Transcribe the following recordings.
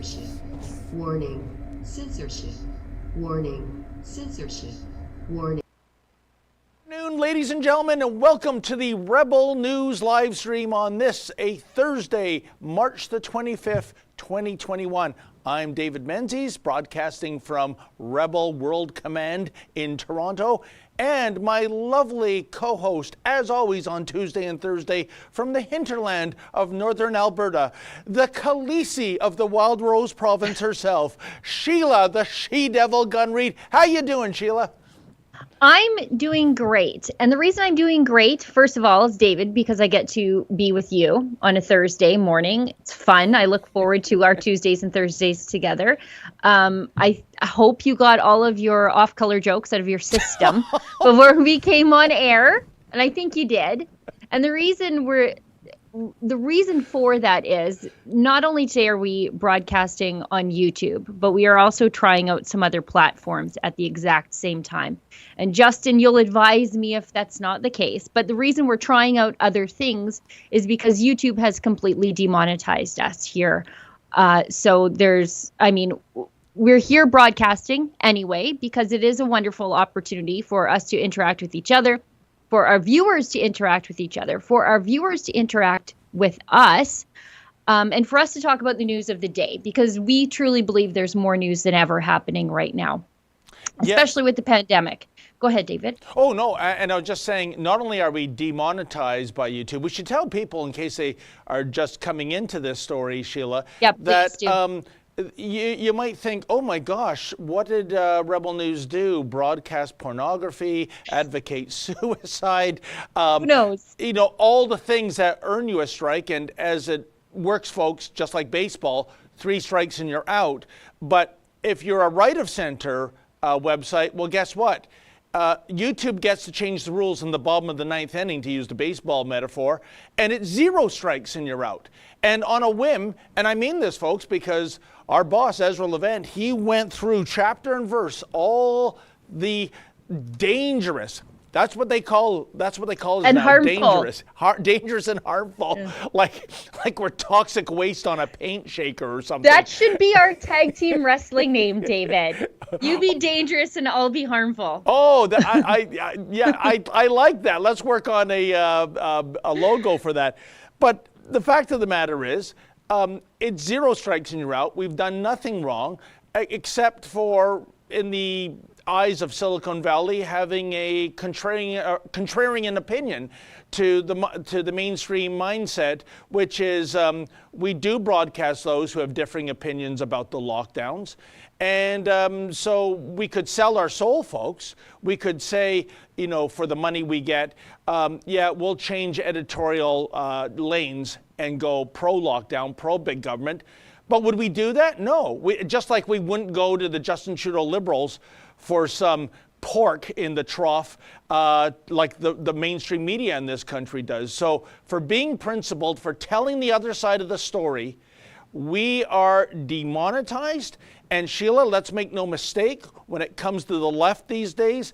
censorship. Warning, censorship. Warning, censorship. Warning. Good afternoon, ladies and gentlemen, and welcome to the Rebel News live stream on this, a Thursday, March the 25th, 2021. I'm David Menzies, broadcasting from Rebel World Command in Toronto, and my lovely co-host, as always on Tuesday and Thursday, from the hinterland of northern Alberta, the Khaleesi of the Wild Rose Province herself, Sheila, the she-devil Gunn Reid. How you doing, Sheila? I'm doing great. And the reason I'm doing great, first of all, is David, because I get to be with you on a Thursday morning. It's fun. I look forward to our Tuesdays and Thursdays together. I hope you got all of your off-color jokes out of your system before we came on air. And I think you did. And the reason for that is not only today are we broadcasting on YouTube, but we are also trying out some other platforms at the exact same time. And Justin, you'll advise me if that's not the case. But the reason we're trying out other things is because YouTube has completely demonetized us here. We're here broadcasting anyway, because it is a wonderful opportunity for us to interact with each other, for our viewers to interact with each other, for our viewers to interact with us, and for us to talk about the news of the day, because we truly believe there's more news than ever happening right now, especially with the pandemic. Go ahead, David. Oh, no, and I was just saying, not only are we demonetized by YouTube, we should tell people, in case they are just coming into this story, Sheila, that you might think, oh my gosh, what did Rebel News do? Broadcast pornography, advocate suicide. Who knows? You know, all the things that earn you a strike. And as it works, folks, just like baseball, 3 strikes and you're out. But if you're a right of center website, well, guess what? YouTube gets to change the rules in the bottom of the 9th inning, to use the baseball metaphor, and it's 0 strikes and you're out. And on a whim, and I mean this, folks, because our boss, Ezra Levant, he went through chapter and verse all the dangerous. That's what they call it and now. Harmful. Dangerous and harmful. Yeah. Like we're toxic waste on a paint shaker or something. That should be our tag team wrestling name, David. You be dangerous and I'll be harmful. Oh, I like that. Let's work on a logo for that. But the fact of the matter is, it's 0 strikes and you're out. We've done nothing wrong, except for, in the eyes of Silicon Valley, having a contrarian opinion to the mainstream mindset, which is we do broadcast those who have differing opinions about the lockdowns. And so we could sell our soul, folks. We could say, you know, for the money we get, we'll change editorial lanes and go pro-lockdown, pro-big government. But would we do that? No. Just like we wouldn't go to the Justin Trudeau Liberals for some pork in the trough like the mainstream media in this country does. So for being principled, for telling the other side of the story, we are demonetized. And Sheila, let's make no mistake, when it comes to the left these days,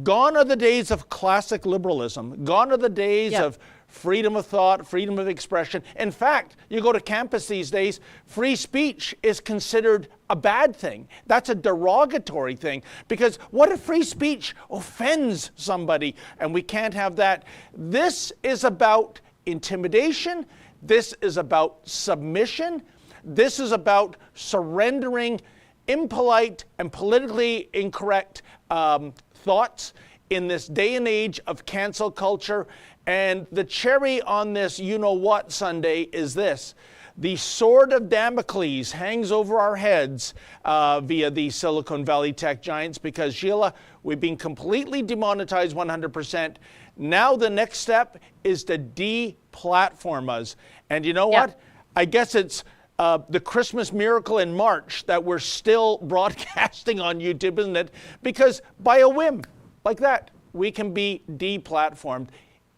gone are the days of classic liberalism. Gone are the days of freedom of thought, freedom of expression. In fact, you go to campus these days, free speech is considered a bad thing. That's a derogatory thing, because what if free speech offends somebody? And we can't have that. This is about intimidation. This is about submission. This is about surrendering impolite and politically incorrect thoughts in this day and age of cancel culture. And the cherry on this you-know-what Sunday is this. The sword of Damocles hangs over our heads via the Silicon Valley tech giants, because, Sheila, we've been completely demonetized 100%. Now the next step is to de-platform us. And you know what? I guess it's the Christmas miracle in March that we're still broadcasting on YouTube, isn't it? Because by a whim like that, we can be de-platformed.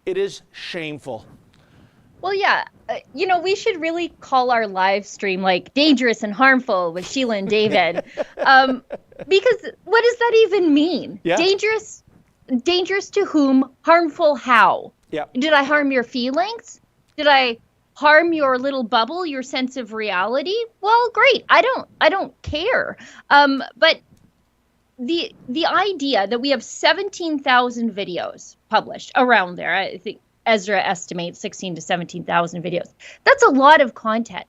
It is shameful. Well, yeah. We should really call our live stream like Dangerous and Harmful with Sheila and David. Because what does that even mean? Yeah. Dangerous to whom? Harmful how? Yeah. Did I harm your feelings? Did I harm your little bubble, your sense of reality, well, great. I don't care. But the idea that we have 17,000 videos published around there, I think Ezra estimates 16 to 17,000 videos. That's a lot of content.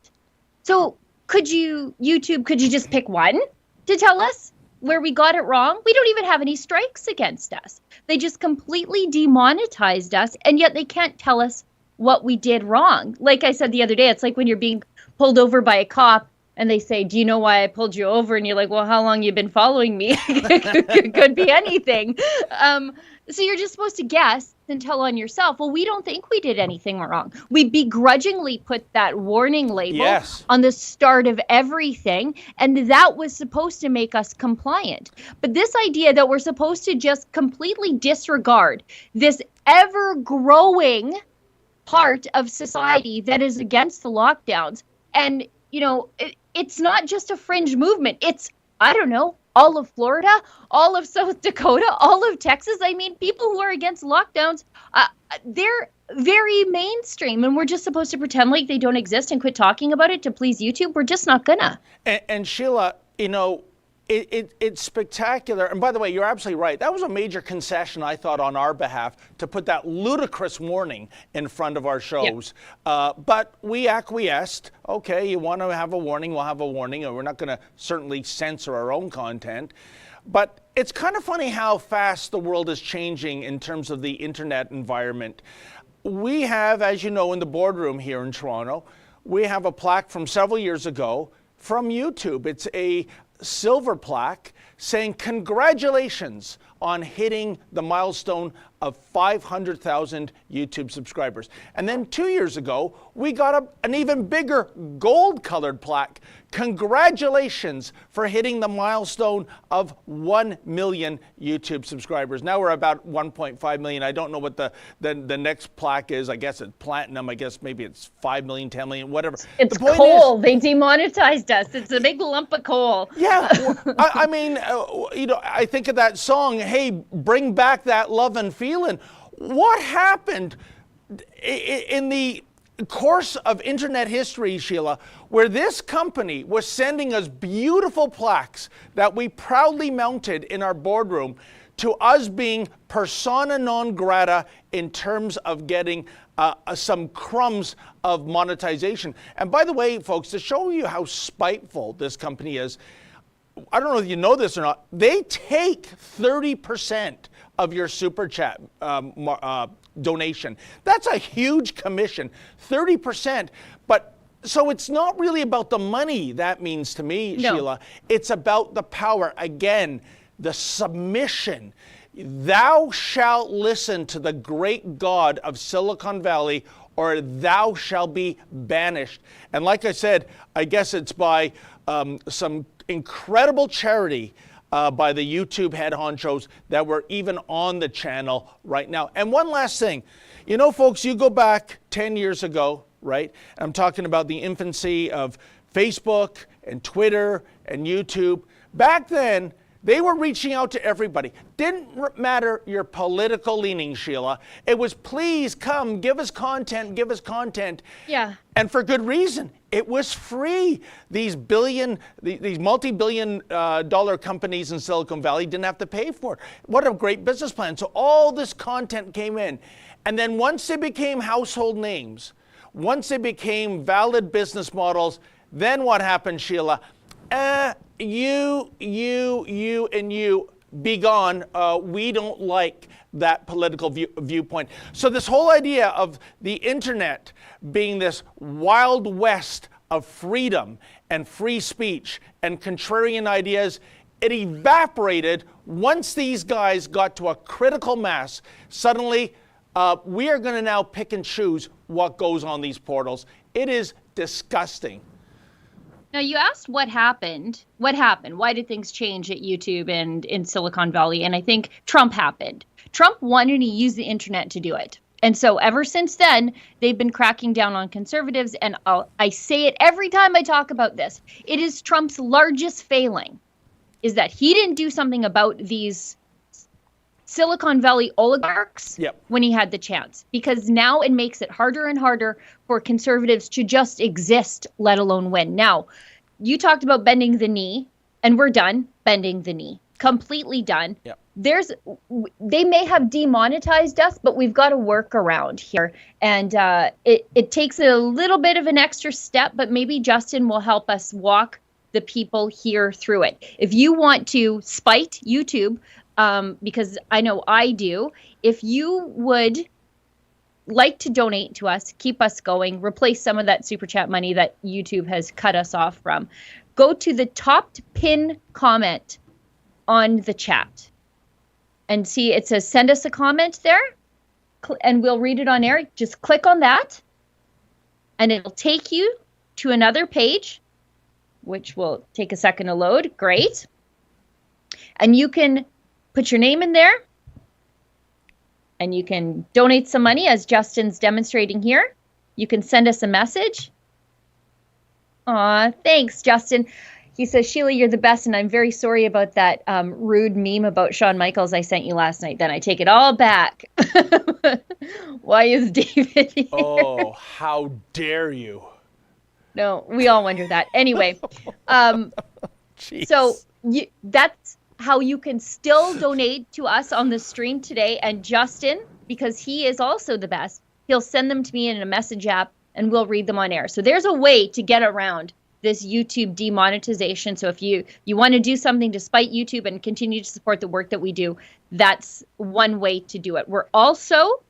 So could you just pick one to tell us where we got it wrong? We don't even have any strikes against us. They just completely demonetized us, and yet they can't tell us what we did wrong. Like I said the other day, it's like when you're being pulled over by a cop and they say, do you know why I pulled you over? And you're like, well, how long you been following me? It could be anything. So you're just supposed to guess and tell on yourself. Well, we don't think we did anything wrong. We begrudgingly put that warning label on the start of everything, and that was supposed to make us compliant. But this idea that we're supposed to just completely disregard this ever-growing part of society that is against the lockdowns, and it's not just a fringe movement. It's, I don't know, all of Florida, all of South Dakota, all of Texas. I mean, people who are against lockdowns, they're very mainstream, and we're just supposed to pretend like they don't exist and quit talking about it to please YouTube. We're just not gonna. And Sheila, it's spectacular. And by the way, you're absolutely right. That was a major concession, I thought, on our behalf to put that ludicrous warning in front of our shows. But we acquiesced. Okay, you want to have a warning, we'll have a warning. And we're not going to certainly censor our own content. But it's kind of funny how fast the world is changing in terms of the internet environment. We have, as you know, in the boardroom here in Toronto, we have a plaque from several years ago from YouTube. It's a silver plaque saying congratulations on hitting the milestone of 500,000 YouTube subscribers. And then 2 years ago, we got an even bigger gold-colored plaque. Congratulations for hitting the milestone of 1 million YouTube subscribers. Now we're about 1.5 million. I don't know what the next plaque is. I guess it's platinum. I guess maybe it's 5 million, 10 million, whatever. It's coal. They demonetized us. It's a big lump of coal. Yeah. I mean, I think of that song, hey, bring back that love and feeling. What happened in the course of internet history, Sheila, where this company was sending us beautiful plaques that we proudly mounted in our boardroom to us being persona non grata in terms of getting some crumbs of monetization? And by the way, folks, to show you how spiteful this company is, I don't know if you know this or not, they take 30% of your super chat donation. That's a huge commission, 30%. But so it's not really about the money, that means to me, no. Sheila. It's about the power. Again, the submission. Thou shalt listen to the great God of Silicon Valley, or thou shalt be banished. And like I said, I guess it's by some incredible charity by the YouTube head honchos that we're even on the channel right now. And one last thing, folks, you go back 10 years ago, right? I'm talking about the infancy of Facebook and Twitter and YouTube. Back then, they were reaching out to everybody. Didn't matter your political leaning, Sheila. It was, please come, give us content, give us content. Yeah. And for good reason. It was free. These multi-billion dollar companies in Silicon Valley didn't have to pay for it. What a great business plan. So all this content came in. And then once they became household names, once they became valid business models, then what happened, Sheila? You, and you, be gone. We don't like that political viewpoint. So this whole idea of the internet being this wild west of freedom and free speech and contrarian ideas, it evaporated once these guys got to a critical mass. Suddenly, we are going to now pick and choose what goes on these portals. It is disgusting. Now, you asked what happened. What happened? Why did things change at YouTube and in Silicon Valley? And I think Trump happened. Trump wanted to use the internet to do it. And so ever since then, they've been cracking down on conservatives. And I say it every time I talk about this. It is Trump's largest failing, is that he didn't do something about these Silicon Valley oligarchs Yep. when he had the chance, because now it makes it harder and harder for conservatives to just exist, let alone win. Now, you talked about bending the knee, and we're done bending the knee, completely done. Yep. They may have demonetized us, but we've got to work around here. And it takes a little bit of an extra step, but maybe Justin will help us walk the people here through it. If you want to spite YouTube, because I know I do, if you would like to donate to us, keep us going, replace some of that super chat money that YouTube has cut us off from, go to the top pin comment on the chat and see it says send us a comment there, and we'll read it on air. Just click on that and it'll take you to another page, which will take a second to load. Great. And you can put your name in there and you can donate some money, as Justin's demonstrating here. You can send us a message. Aw, thanks, Justin. He says, Sheila, you're the best, and I'm very sorry about that rude meme about Shawn Michaels I sent you last night. Then I take it all back. Why is David here? Oh, how dare you. No, we all wonder that. Anyway, Jeez. so that's how you can still donate to us on the stream today. And Justin, because he is also the best, he'll send them to me in a message app and we'll read them on air. So there's a way to get around this YouTube demonetization. So if you want to do something to spite YouTube and continue to support the work that we do, that's one way to do it. We're also,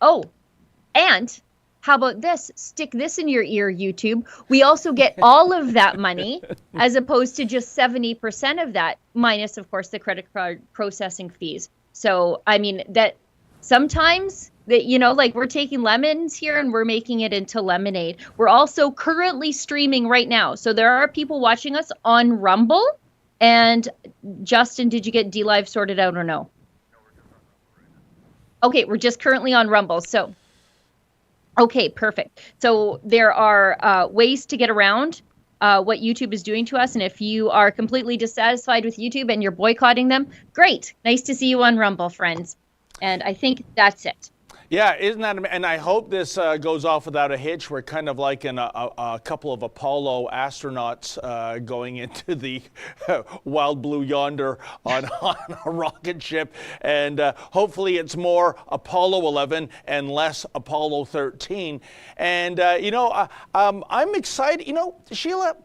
and how about this? Stick this in your ear, YouTube. We also get all of that money as opposed to just 70% of that, minus, of course, the credit card processing fees. So, I mean, that sometimes that, like we're taking lemons here and we're making it into lemonade. We're also currently streaming right now. So there are people watching us on Rumble. And Justin, did you get DLive sorted out or no? Okay, we're just currently on Rumble. So, okay, perfect. So there are ways to get around what YouTube is doing to us. And if you are completely dissatisfied with YouTube and you're boycotting them, great. Nice to see you on Rumble, friends. And I think that's it. Yeah, isn't that, and I hope this goes off without a hitch. We're kind of like in a couple of Apollo astronauts going into the wild blue yonder on a rocket ship. And hopefully it's more Apollo 11 and less Apollo 13. And, I'm excited. Sheila,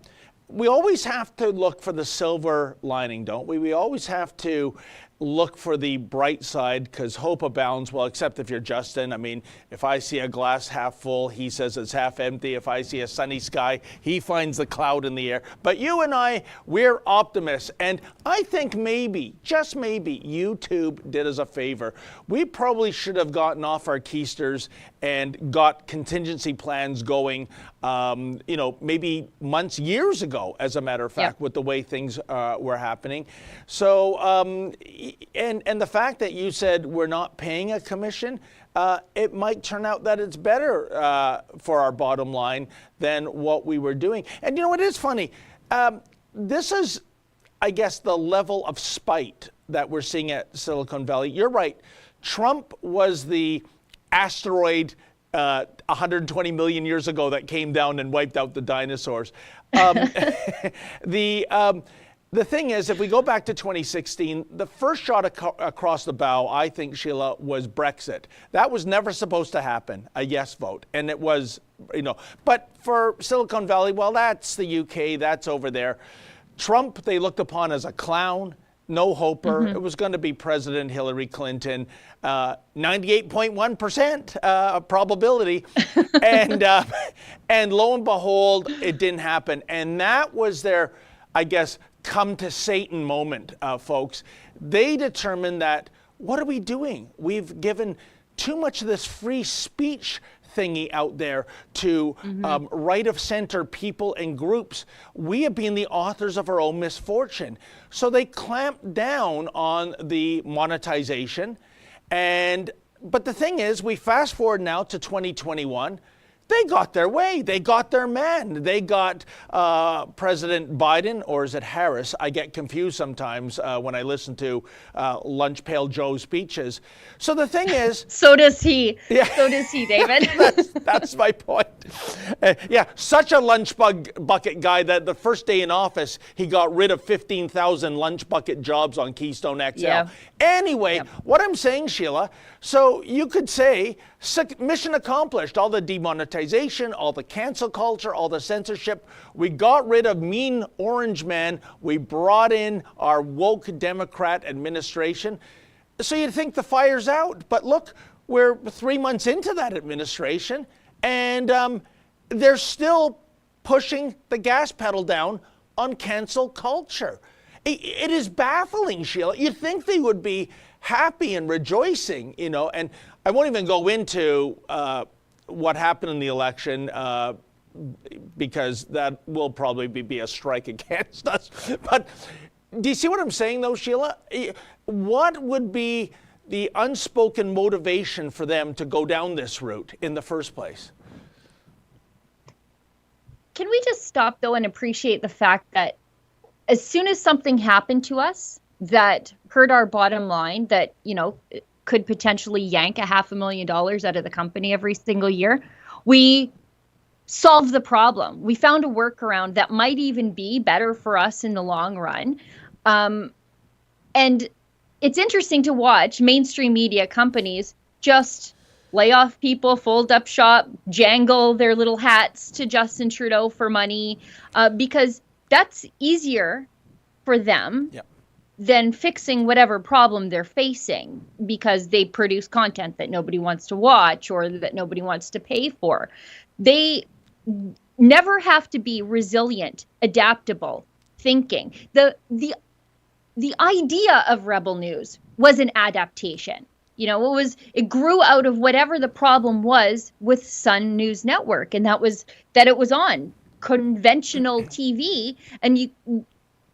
we always have to look for the silver lining, don't we? We always have to look for the bright side, because hope abounds. Well, except if you're Justin. I mean, if I see a glass half full, he says it's half empty. If I see a sunny sky, he finds the cloud in the air. But you and I, we're optimists. And I think maybe, just maybe, YouTube did us a favor. We probably should have gotten off our keisters and got contingency plans going, maybe months, years ago, as a matter of fact, with the way things were happening. So, and the fact that you said we're not paying a commission, it might turn out that it's better for our bottom line than what we were doing. And it is funny. This is, I guess, the level of spite that we're seeing at Silicon Valley. You're right. Trump was the asteroid 120 million years ago that came down and wiped out the dinosaurs. The thing is, if we go back to 2016, the first shot across the bow, I think, Sheila, was Brexit. That was never supposed to happen, a yes vote. And it was, but for Silicon Valley, well, that's the UK, that's over there. Trump, they looked upon as a clown, no hoper. Mm-hmm. It was going to be President Hillary Clinton, 98.1% probability. And lo and behold, it didn't happen. And that was their, I guess, come to Satan moment, folks. They determined that, what are we doing? We've given too much of this free speech thingy out there to right of center people and groups. We have been the authors of our own misfortune. So they clamped down on the monetization. But the thing is, we fast forward now to 2021. They got their way. They got their man. They got President Biden, or is it Harris? I get confused sometimes when I listen to Lunch Pail Joe's speeches. So the thing is... So does he. Yeah. So does he, David. That's my point. Yeah, such a lunch bucket guy that the first day in office, he got rid of 15,000 lunch bucket jobs on Keystone XL. Yeah. Anyway, what I'm saying, Sheila, so you could say mission accomplished, all the demonetization, all the cancel culture, all the censorship. We got rid of mean orange man. We brought in our woke Democrat administration. So you'd think the fire's out. But look, we're 3 months into that administration, and they're still pushing the gas pedal down on cancel culture. It is baffling, Sheila. You'd think they would be happy and rejoicing, you know, and I won't even go into what happened in the election because that will probably be a strike against us. But do you see what I'm saying, though, Sheila? What would be the unspoken motivation for them to go down this route in the first place? Can we just stop, though, and appreciate the fact that as soon as something happened to us that hurt our bottom line, that, you know, could potentially yank $500,000 out of the company every single year, we solved the problem. We found a workaround that might even be better for us in the long run. And it's interesting to watch mainstream media companies just lay off people, fold up shop, jangle their little hats to Justin Trudeau for money, because that's easier for them than fixing whatever problem they're facing, because they produce content that nobody wants to watch or that nobody wants to pay for. They never have to be resilient, adaptable thinking. The idea of Rebel News was an adaptation. You know, it grew out of whatever the problem was with Sun News Network, and that was that it was on conventional TV, and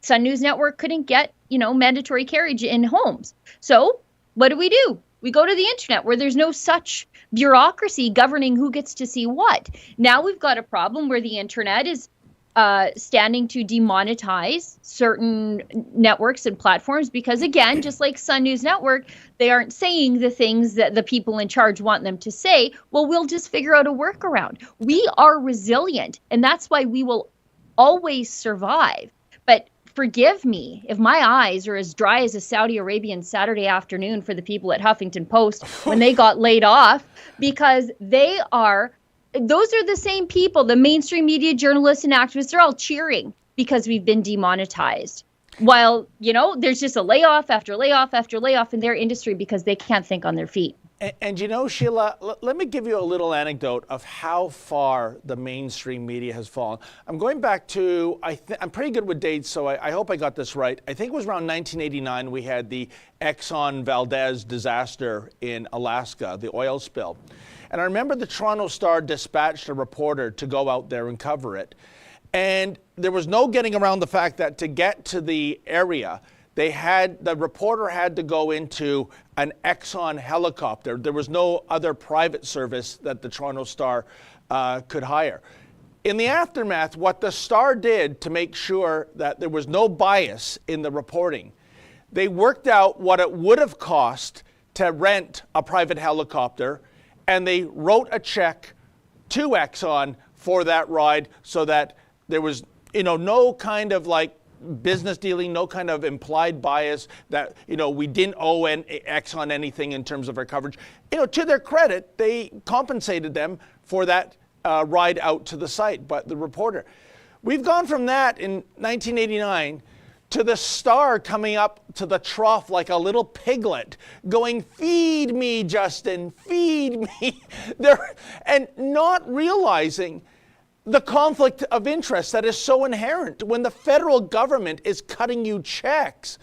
Sun News Network couldn't get, you know, mandatory carriage in homes. So what do? We go to the internet where there's no such bureaucracy governing who gets to see what. Now we've got a problem where the internet is standing to demonetize certain networks and platforms because, again, just like Sun News Network, they aren't saying the things that the people in charge want them to say. Well, we'll just figure out a workaround. We are resilient, and that's why we will always survive. But forgive me if my eyes are as dry as a Saudi Arabian Saturday afternoon for the people at Huffington Post when they got laid off, because those are the same people, the mainstream media, journalists and activists, they're all cheering because we've been demonetized. While, you know, there's just a layoff after layoff after layoff in their industry because they can't think on their feet. And you know, Sheila, let me give you a little anecdote of how far the mainstream media has fallen. I'm going back to, I'm pretty good with dates, so I hope I got this right. I think it was around 1989 we had the Exxon Valdez disaster in Alaska, the oil spill. And I remember the Toronto Star dispatched a reporter to go out there and cover it. And there was no getting around the fact that to get to the area, the reporter had to go into an Exxon helicopter. There was no other private service that the Toronto Star could hire. In the aftermath, what the Star did to make sure that there was no bias in the reporting, they worked out what it would have cost to rent a private helicopter, and they wrote a check to Exxon for that ride so that there was, you know, no kind of like business dealing, no kind of implied bias that, you know, we didn't owe Exxon anything in terms of our coverage. You know, to their credit, they compensated them for that ride out to the site, but the reporter. We've gone from that in 1989 to the Star coming up to the trough like a little piglet, going, "Feed me, Justin, feed me." And not realizing the conflict of interest that is so inherent when the federal government is cutting you checks.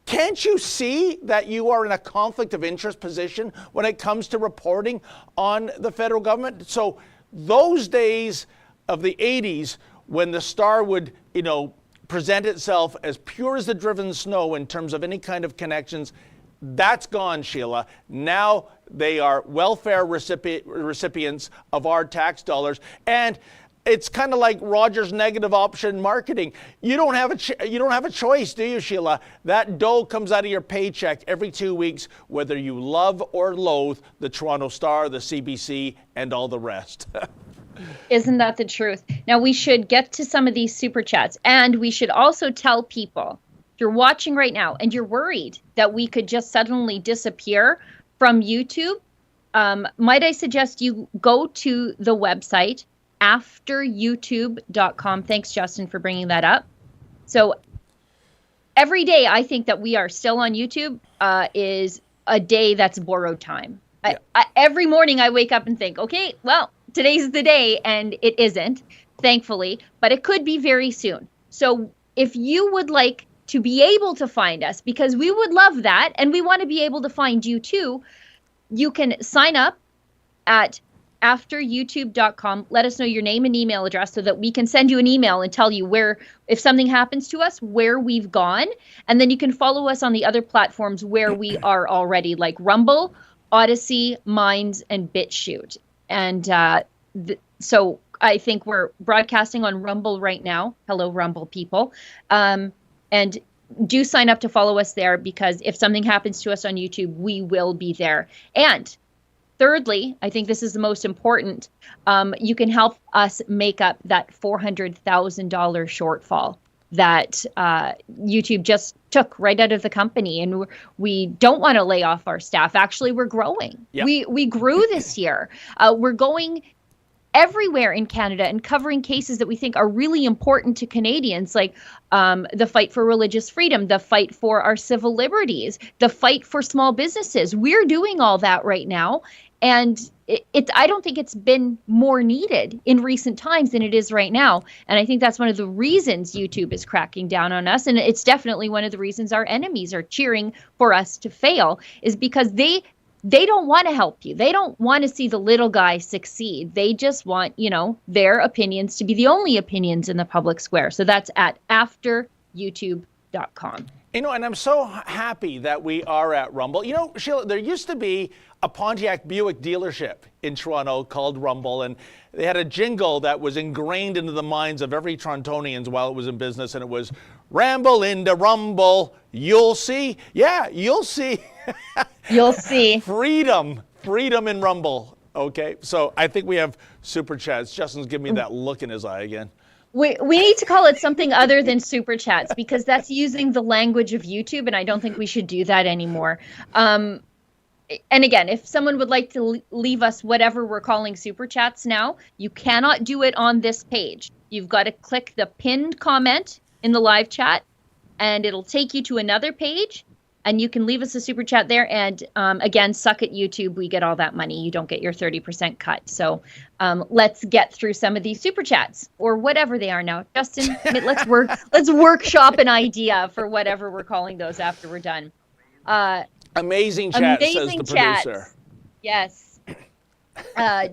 Can't you see that you are in a conflict of interest position when it comes to reporting on the federal government? So those days of the 80s when the Star would, you know, present itself as pure as the driven snow in terms of any kind of connections, That's gone, Sheila. Now they are welfare recipients of our tax dollars. And it's kind of like Roger's negative option marketing. You don't have a choice, do you, Sheila? That dough comes out of your paycheck every 2 weeks, whether you love or loathe the Toronto Star, the CBC, and all the rest. Isn't that the truth? Now, we should get to some of these super chats, and we should also tell people, if you're watching right now and you're worried that we could just suddenly disappear from YouTube, might I suggest you go to the website afteryoutube.com. Thanks, Justin, for bringing that up. So every day I think that we are still on YouTube is a day that's borrowed time. Yeah. Every morning I wake up and think, okay, well, today's the day, and it isn't, thankfully, but it could be very soon. So if you would like to be able to find us, because we would love that, and we want to be able to find you too, you can sign up at afteryoutube.com. Let us know your name and email address so that we can send you an email and tell you where, if something happens to us, where we've gone. And then you can follow us on the other platforms where we are already, like Rumble, Odyssey, Minds, and BitChute. And so I think we're broadcasting on Rumble right now. Hello, Rumble people. And do sign up to follow us there, because if something happens to us on YouTube, we will be there. And thirdly, I think this is the most important, you can help us make up that $400,000 shortfall that YouTube just took right out of the company. And we don't want to lay off our staff. Actually, we're growing. Yep. We grew this year. We're going everywhere in Canada and covering cases that we think are really important to Canadians, like the fight for religious freedom, the fight for our civil liberties, the fight for small businesses. We're doing all that right now. And I don't think it's been more needed in recent times than it is right now. And I think that's one of the reasons YouTube is cracking down on us. And it's definitely one of the reasons our enemies are cheering for us to fail, is because they don't want to help you. They don't want to see the little guy succeed. They just want, their opinions to be the only opinions in the public square. So that's at afteryoutube.com. And I'm so happy that we are at Rumble. Sheila, there used to be a Pontiac Buick dealership in Toronto called Rumble, and they had a jingle that was ingrained into the minds of every Torontonians while it was in business, and it was, "Ramble into Rumble, you'll see." Yeah, you'll see. You'll see. Freedom in Rumble. Okay, so I think we have super chats. Justin's giving me that look in his eye again. We need to call it something other than super chats, because that's using the language of YouTube, and I don't think we should do that anymore. And again, if someone would like to leave us whatever we're calling super chats now, you cannot do it on this page. You've got to click the pinned comment in the live chat, and it'll take you to another page, and you can leave us a super chat there. And again, suck at YouTube. We get all that money. You don't get your 30% cut. So let's get through some of these super chats, or whatever they are now. Justin, let's workshop an idea for whatever we're calling those after we're done. Amazing chat, says the chats. producer. Yes.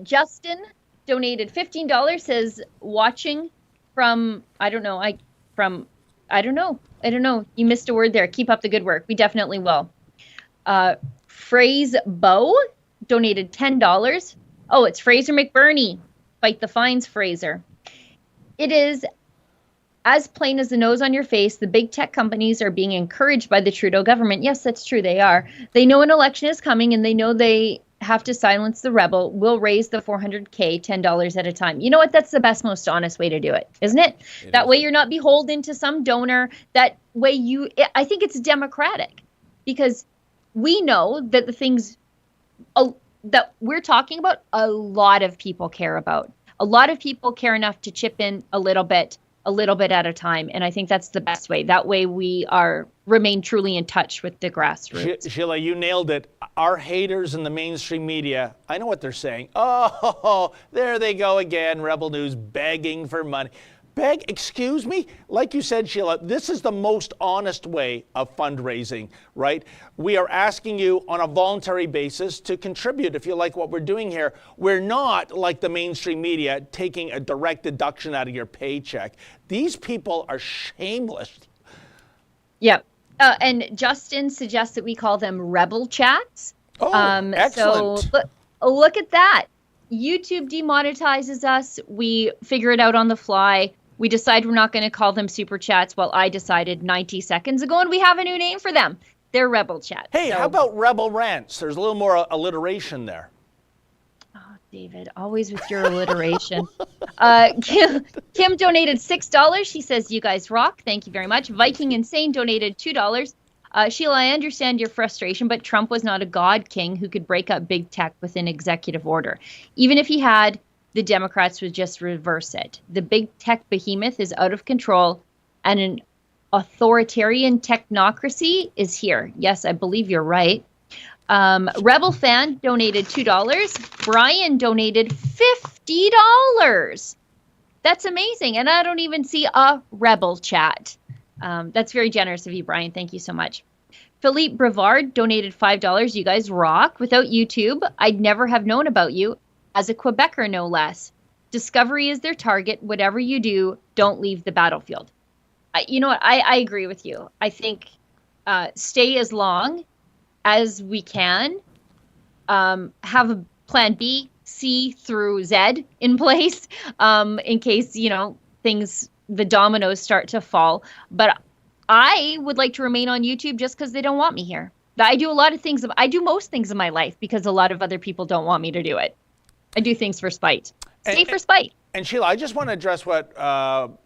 Justin donated $15, says watching from, I don't know. You missed a word there. Keep up the good work. We definitely will. Phrase Bow donated $10. Oh, it's Fraser McBurney. Fight the fines, Fraser. It is as plain as the nose on your face. The big tech companies are being encouraged by the Trudeau government. Yes, that's true. They are. They know an election is coming, and they know they have to silence the rebel. We'll raise the $400K $10 at a time. You know what? That's the best, most honest way to do it, isn't it? That way you're not beholden to some donor. That way I think it's democratic, because we know that the things that we're talking about, a lot of people care about. A lot of people care enough to chip in a little bit at a time. And I think that's the best way. That way we remain truly in touch with the grassroots. Sheila, you nailed it. Our haters in the mainstream media, I know what they're saying. Oh, there they go again. Rebel News begging for money. Beg, excuse me? Like you said, Sheila, this is the most honest way of fundraising, right? We are asking you on a voluntary basis to contribute if you like what we're doing here. We're not, like the mainstream media, taking a direct deduction out of your paycheck. These people are shameless. Yep. And Justin suggests that we call them rebel chats. Oh, So excellent. look at that. YouTube demonetizes us. We figure it out on the fly. We decide we're not going to call them super chats. Well, I decided 90 seconds ago, and we have a new name for them. They're rebel chats. Hey, So- how about rebel rants? There's a little more alliteration there. David, always with your alliteration. Kim donated $6. She says, "You guys rock." Thank you very much. Viking Insane donated $2. Sheila, I understand your frustration, but Trump was not a god king who could break up big tech with an executive order. Even if he had, the Democrats would just reverse it. The big tech behemoth is out of control, and an authoritarian technocracy is here. Yes, I believe you're right. Rebel Fan donated $2. Brian donated $50. That's amazing. And I don't even see a Rebel chat. That's very generous of you, Brian. Thank you so much. Philippe Brevard donated $5. You guys rock. Without YouTube, I'd never have known about you, as a Quebecer, no less. Discovery is their target. Whatever you do, don't leave the battlefield. You know what? I agree with you. I think stay as long as we can, have a plan B, C through Z in place, in case, the dominoes start to fall. But I would like to remain on YouTube just because they don't want me here. I do a lot of things. I do most things in my life because a lot of other people don't want me to do it. I do things for spite. Stay for spite. And Sheila, I just want to address what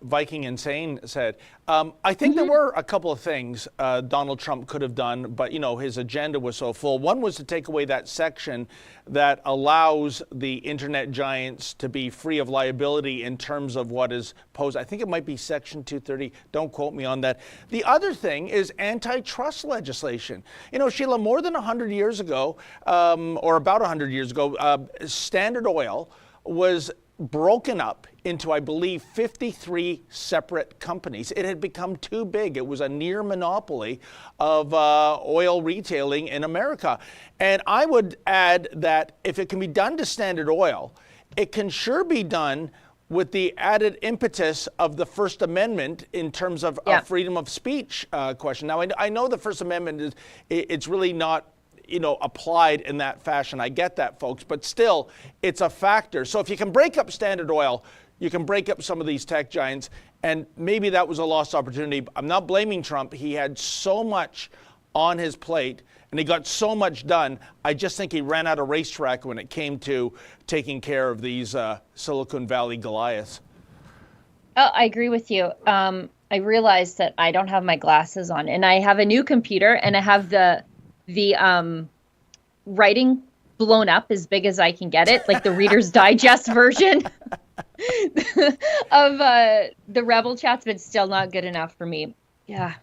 Viking Insane said. I think there were a couple of things Donald Trump could have done, but his agenda was so full. One was to take away that section that allows the internet giants to be free of liability in terms of what is posed. I think it might be Section 230. Don't quote me on that. The other thing is antitrust legislation. Sheila, more than 100 years ago, or about 100 years ago, Standard Oil was broken up into, I believe, 53 separate companies. It had become too big. It was a near monopoly of oil retailing in America. And I would add that if it can be done to Standard Oil, it can sure be done with the added impetus of the First Amendment in terms of freedom of speech question. Now, I know the First Amendment it's really not applied in that fashion. I get that, folks, but still, it's a factor. So if you can break up Standard Oil, you can break up some of these tech giants, and maybe that was a lost opportunity. I'm not blaming Trump. He had so much on his plate, and he got so much done. I just think he ran out of racetrack when it came to taking care of these Silicon Valley Goliaths. Oh, I agree with you. I realized that I don't have my glasses on, and I have a new computer, and I have the writing blown up as big as I can get it, like the Reader's Digest version of the Rebel chats, but still not good enough for me. Yeah,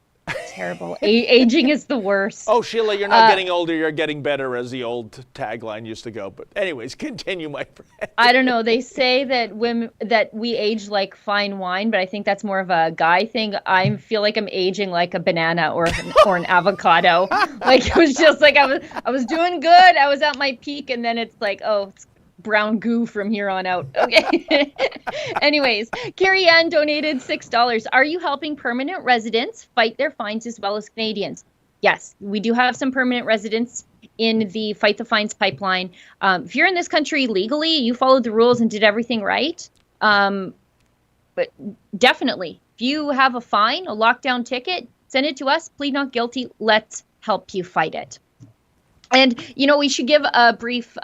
terrible. Aging is the worst. Oh, Sheila, you're not getting older, you're getting better, as the old tagline used to go. But anyways, continue, my friend. I don't know. They say that we age like fine wine, but I think that's more of a guy thing. I feel like I'm aging like a banana or an avocado. Like it was just like I was doing good. I was at my peak, and then it's like, oh, it's brown goo from here on out. Okay. Anyways, Carrie Ann donated $6. Are you helping permanent residents fight their fines as well as Canadians? Yes, we do have some permanent residents in the Fight the Fines pipeline. If you're in this country legally, you followed the rules and did everything right. But definitely, if you have a fine, a lockdown ticket, send it to us. Plead not guilty. Let's help you fight it. And, we should give a brief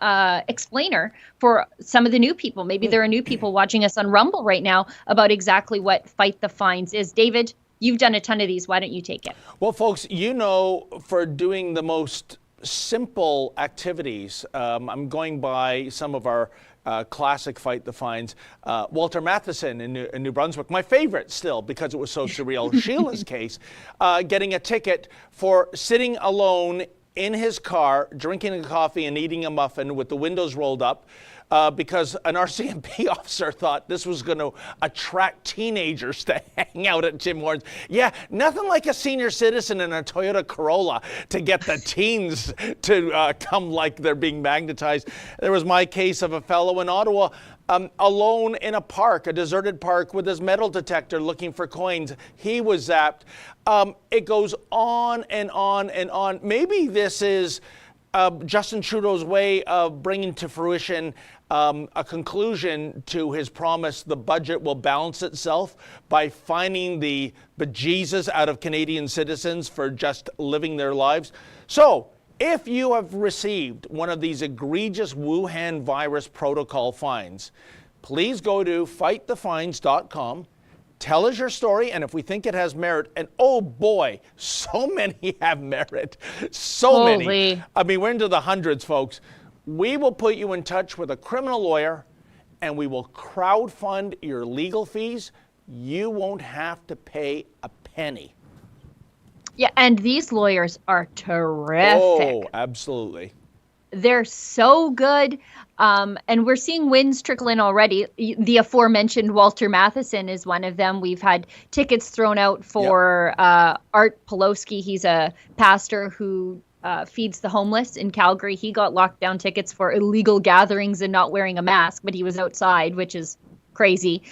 explainer for some of the new people. Maybe there are new people watching us on Rumble right now about exactly what Fight the Fines is. David, you've done a ton of these. Why don't you take it? Well, folks, for doing the most simple activities, I'm going by some of our classic Fight the Fines. Walter Matheson in New Brunswick, my favorite still because it was so surreal. Sheila's case, getting a ticket for sitting alone in his car, drinking a coffee and eating a muffin with the windows rolled up because an RCMP officer thought this was going to attract teenagers to hang out at Tim Hortons. Yeah, nothing like a senior citizen in a Toyota Corolla to get the teens to come like they're being magnetized. There was my case of a fellow in Ottawa alone in a park, a deserted park, with his metal detector looking for coins. He was zapped. It goes on and on and on. Maybe this is Justin Trudeau's way of bringing to fruition a conclusion to his promise the budget will balance itself by fining the bejesus out of Canadian citizens for just living their lives. So, if you have received one of these egregious Wuhan virus protocol fines, please go to fightthefines.com. Tell us your story, and if we think it has merit, and oh boy, so many have merit. So many. I mean, we're into the hundreds, folks. We will put you in touch with a criminal lawyer, and we will crowdfund your legal fees. You won't have to pay a penny. Yeah, and these lawyers are terrific. Oh, absolutely. They're so good. And we're seeing wins trickle in already. The aforementioned Walter Matheson is one of them. We've had tickets thrown out for Art Pulowski. He's a pastor who feeds the homeless in Calgary. He got lockdown tickets for illegal gatherings and not wearing a mask, but he was outside, which is crazy.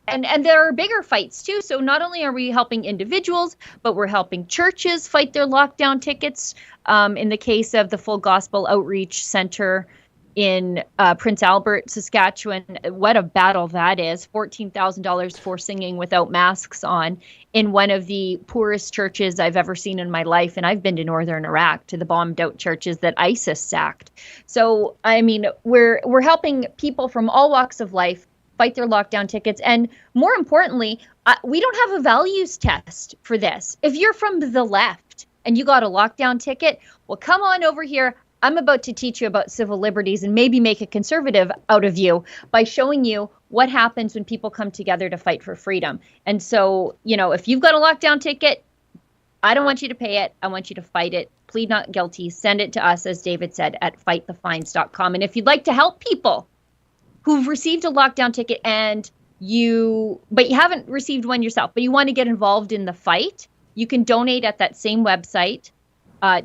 And there are bigger fights too. So not only are we helping individuals, but we're helping churches fight their lockdown tickets. In the case of the Full Gospel Outreach Center in Prince Albert, Saskatchewan, what a battle that is. $14,000 for singing without masks on in one of the poorest churches I've ever seen in my life. And I've been to northern Iraq, to the bombed out churches that ISIS sacked. So, I mean, we're helping people from all walks of life fight their lockdown tickets. And more importantly, we don't have a values test for this. If you're from the left and you got a lockdown ticket, well, come on over here. I'm about to teach you about civil liberties and maybe make a conservative out of you by showing you what happens when people come together to fight for freedom. And so, you know, if you've got a lockdown ticket, I don't want you to pay it. I want you to fight it. Plead not guilty. Send it to us, as David said, at fightthefines.com. And if you'd like to help people who've received a lockdown ticket but you haven't received one yourself, but you want to get involved in the fight, you can donate at that same website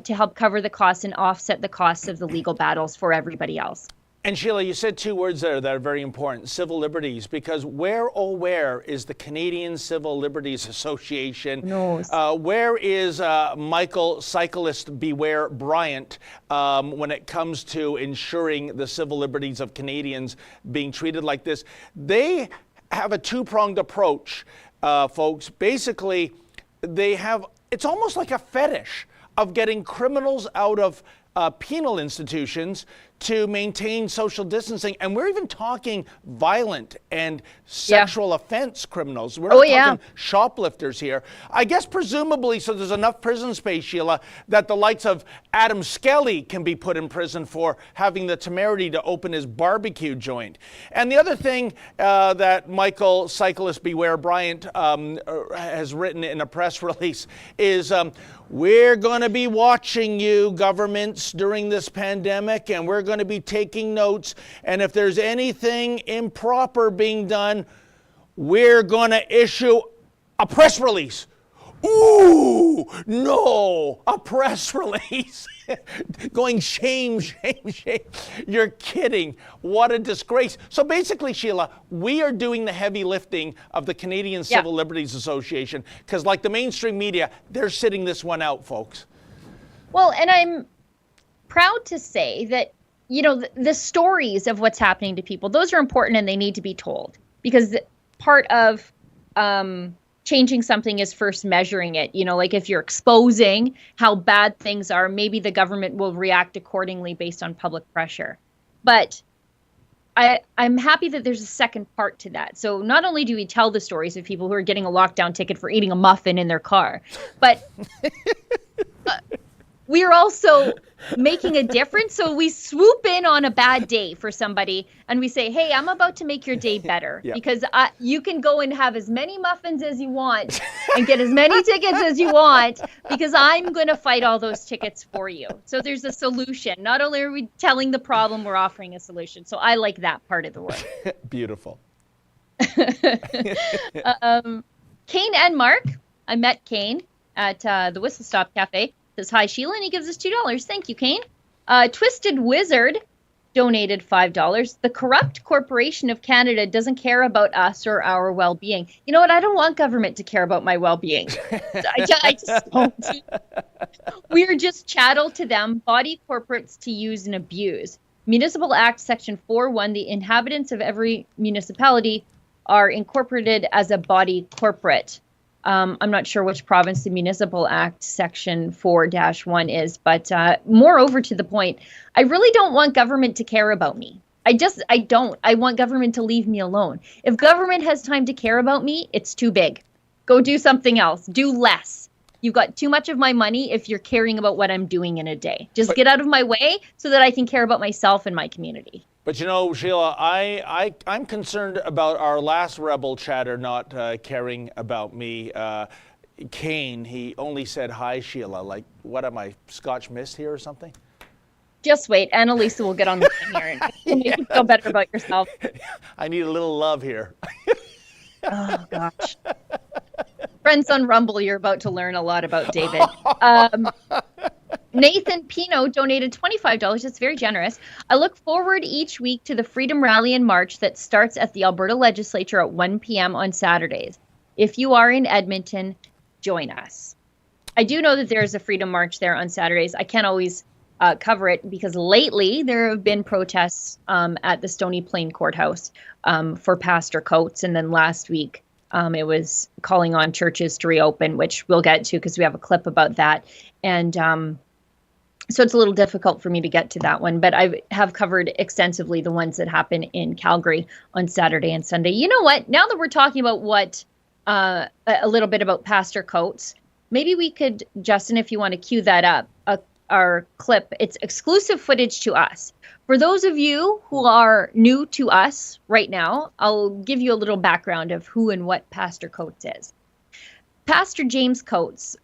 to help cover the costs and offset the costs of the legal battles for everybody else. And Sheila, you said two words there that are very important, civil liberties, because where, oh, where is the Canadian Civil Liberties Association? Where is Michael Cyclist Beware Bryant when it comes to ensuring the civil liberties of Canadians being treated like this? They have a two-pronged approach, folks. Basically, it's almost like a fetish of getting criminals out of penal institutions to maintain social distancing. And we're even talking violent and sexual offense criminals. We're not talking shoplifters here. I guess presumably so there's enough prison space, Sheila, that the likes of Adam Skelly can be put in prison for having the temerity to open his barbecue joint. And the other thing that Michael Cyclist Beware Bryant has written in a press release is we're going to be watching you, governments, during this pandemic, and we're going to be taking notes. And if there's anything improper being done, we're going to issue a press release. Ooh, no, a press release. Going shame, shame, shame. You're kidding. What a disgrace. So basically, Sheila, we are doing the heavy lifting of the Canadian Civil Liberties Association because like the mainstream media, they're sitting this one out, folks. Well, and I'm proud to say that, you know, the stories of what's happening to people, those are important and they need to be told because part of changing something is first measuring it. You know, like if you're exposing how bad things are, maybe the government will react accordingly based on public pressure. But I'm happy that there's a second part to that. So not only do we tell the stories of people who are getting a lockdown ticket for eating a muffin in their car, but we're also making a difference. So we swoop in on a bad day for somebody and we say, hey, I'm about to make your day better because you can go and have as many muffins as you want and get as many tickets as you want because I'm going to fight all those tickets for you. So there's a solution. Not only are we telling the problem, we're offering a solution. So I like that part of the work. Beautiful. Kane and Mark, I met Kane at the Whistle Stop Cafe. Says hi, Sheila, and he gives us $2. Thank you, Kane. Twisted Wizard donated $5. The Corrupt Corporation of Canada doesn't care about us or our well-being. You know what? I don't want government to care about my well-being. I just don't. We're just chattel to them, body corporates to use and abuse. Municipal Act Section 4.1, the inhabitants of every municipality are incorporated as a body corporate. I'm not sure which province the Municipal Act Section 4-1 is, but moreover to the point, I really don't want government to care about me. I don't. I want government to leave me alone. If government has time to care about me, it's too big. Go do something else. Do less. You've got too much of my money if you're caring about what I'm doing in a day. Just get out of my way so that I can care about myself and my community. But you know, Sheila, I'm concerned about our last rebel chatter not caring about me. Kane, he only said hi, Sheila. Like, what am I, Scotch Mist here or something? Just wait. Annalisa will get on the phone here and make you feel better about yourself. I need a little love here. Oh, gosh. Friends on Rumble, you're about to learn a lot about David. Nathan Pino donated $25. That's very generous. I look forward each week to the Freedom Rally and March that starts at the Alberta Legislature at 1 p.m. on Saturdays. If you are in Edmonton, join us. I do know that there is a Freedom March there on Saturdays. I can't always cover it because lately there have been protests at the Stony Plain Courthouse for Pastor Coates. And then last week it was calling on churches to reopen, which we'll get to because we have a clip about that. And so it's a little difficult for me to get to that one, but I have covered extensively the ones that happen in Calgary on Saturday and Sunday. You know what? Now that we're talking about a little bit about Pastor Coates, maybe we could, Justin, if you want to cue that up, our clip. It's exclusive footage to us. For those of you who are new to us right now, I'll give you a little background of who and what Pastor Coates is. Pastor James Coates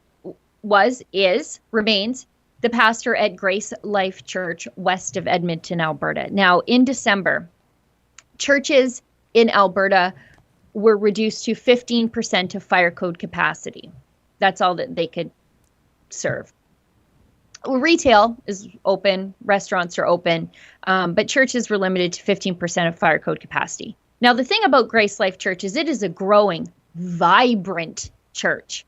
remains the pastor at Grace Life Church west of Edmonton, Alberta. Now, in December, churches in Alberta were reduced to 15% of fire code capacity. That's all that they could serve. Retail is open, restaurants are open, but churches were limited to 15% of fire code capacity. Now, the thing about Grace Life Church is it is a growing, vibrant church.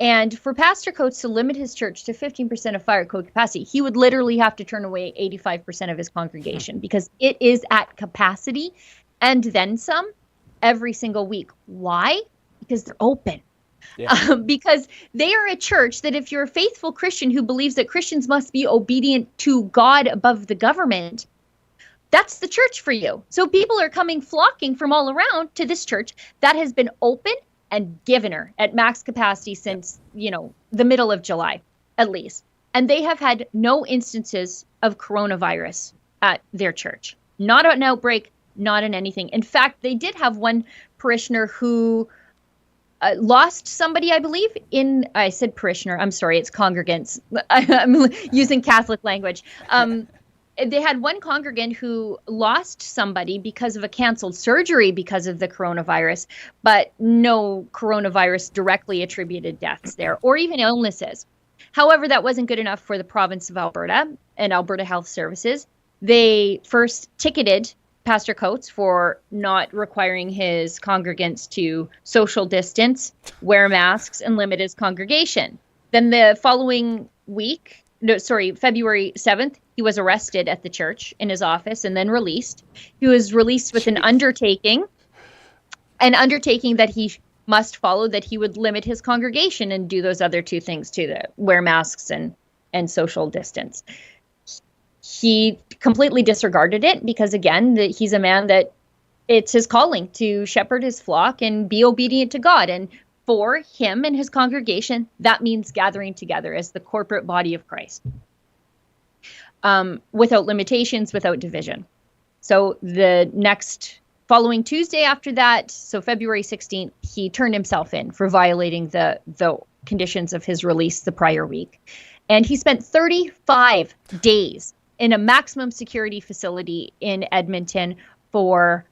And for Pastor Coates to limit his church to 15% of fire code capacity, he would literally have to turn away 85% of his congregation because it is at capacity and then some every single week. Why? Because they're open. Yeah. Because they are a church that if you're a faithful Christian who believes that Christians must be obedient to God above the government, that's the church for you. So people are flocking from all around to this church that has been open and given her at max capacity since, the middle of July, at least. And they have had no instances of coronavirus at their church. Not an outbreak, not in anything. In fact, they did have one parishioner who lost somebody, I believe, I said parishioner, I'm sorry, it's congregants. I'm using Catholic language. They had one congregant who lost somebody because of a canceled surgery because of the coronavirus, but no coronavirus directly attributed deaths there or even illnesses. However, that wasn't good enough for the province of Alberta and Alberta Health Services. They first ticketed Pastor Coates for not requiring his congregants to social distance, wear masks, and limit his congregation. Then the following week, February 7th, he was arrested at the church in his office and then released. He was released with an undertaking that he must follow, that he would limit his congregation and do those other two things too, wear masks and social distance. He completely disregarded it because, again, he's a man that it's his calling to shepherd his flock and be obedient to God. And for him and his congregation, that means gathering together as the corporate body of Christ, without limitations, without division. So the next following Tuesday after that, so February 16th, he turned himself in for violating the conditions of his release the prior week. And he spent 35 days in a maximum security facility in Edmonton for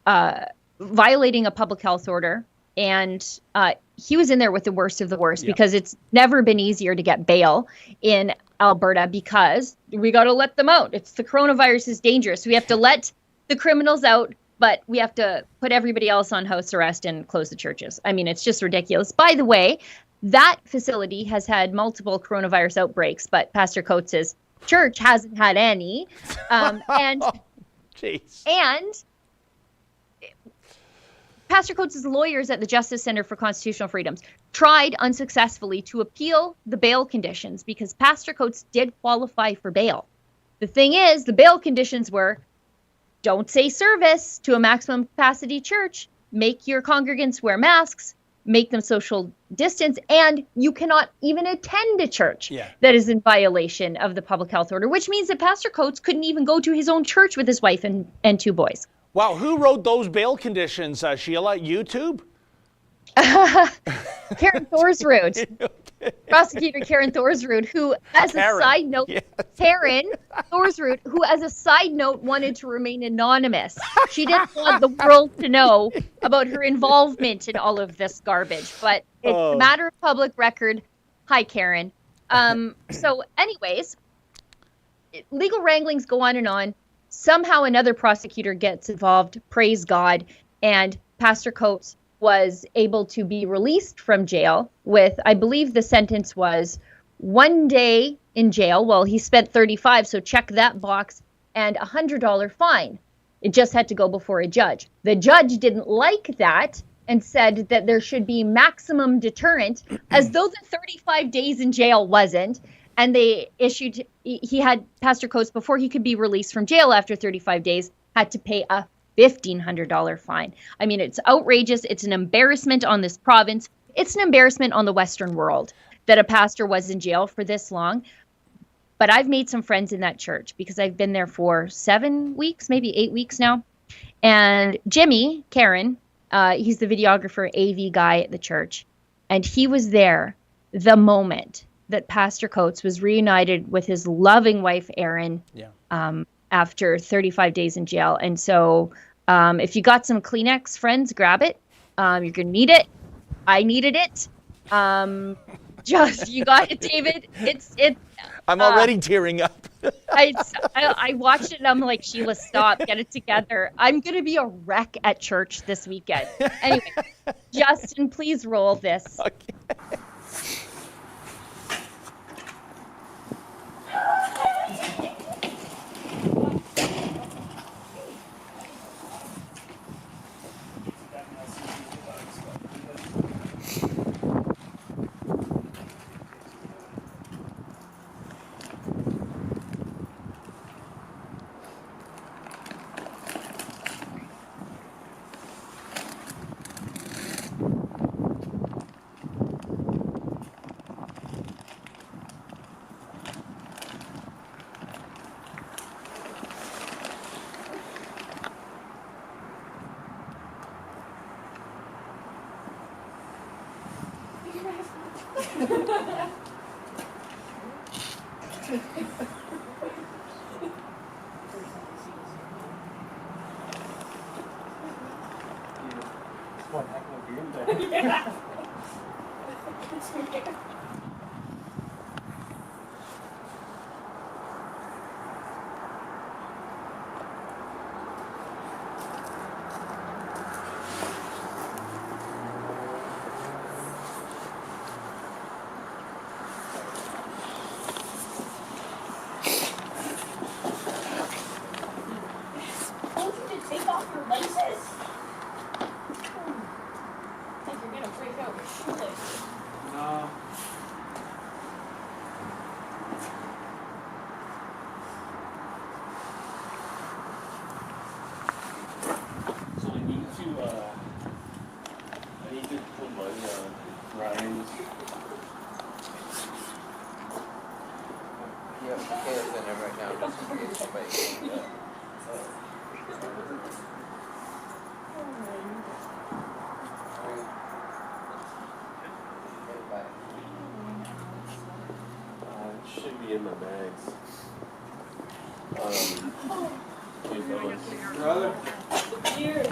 violating a public health order. And he was in there with the worst of the worst because it's never been easier to get bail in Alberta, because we got to let them out. It's the coronavirus is dangerous. We have to let the criminals out, but we have to put everybody else on house arrest and close the churches. I mean, it's just ridiculous. By the way, that facility has had multiple coronavirus outbreaks, but Pastor Coates' church hasn't had any. And Pastor Coates' lawyers at the Justice Center for Constitutional Freedoms tried unsuccessfully to appeal the bail conditions because Pastor Coates did qualify for bail. The thing is, the bail conditions were, don't say service to a maximum capacity church, make your congregants wear masks, make them social distance, and you cannot even attend a church that is in violation of the public health order, which means that Pastor Coates couldn't even go to his own church with his wife and 2 boys. Wow, who wrote those bail conditions, Sheila? YouTube? Karen Thorsrud. Prosecutor Karen Thorsrud, who, as a side note, Karen Thorsrud, who, as a side note, wanted to remain anonymous. She didn't want the world to know about her involvement in all of this garbage, but it's a matter of public record. Hi, Karen. So, anyways, legal wranglings go on and on. Somehow another prosecutor gets involved, praise God, and Pastor Coates was able to be released from jail with, I believe the sentence was 1 day in jail. Well, he spent 35, so check that box, and a $100 fine. It just had to go before a judge. The judge didn't like that and said that there should be maximum deterrent, as though the 35 days in jail wasn't. And he had Pastor Coates, before he could be released from jail after 35 days, had to pay a $1,500 fine. I mean, it's outrageous. It's an embarrassment on this province. It's an embarrassment on the Western world that a pastor was in jail for this long. But I've made some friends in that church because I've been there for 7 weeks, maybe 8 weeks now. And Jimmy, Karen, he's the videographer, AV guy at the church. And he was there the moment that Pastor Coates was reunited with his loving wife, Erin, after 35 days in jail. And so if you got some Kleenex, friends, grab it. You're going to need it. I needed it. You got it, David. I'm already tearing up. I watched it and I'm like, Sheila, stop, get it together. I'm going to be a wreck at church this weekend. Anyway, Justin, please roll this. Okay. Should be in my bags. Brother. Cheers.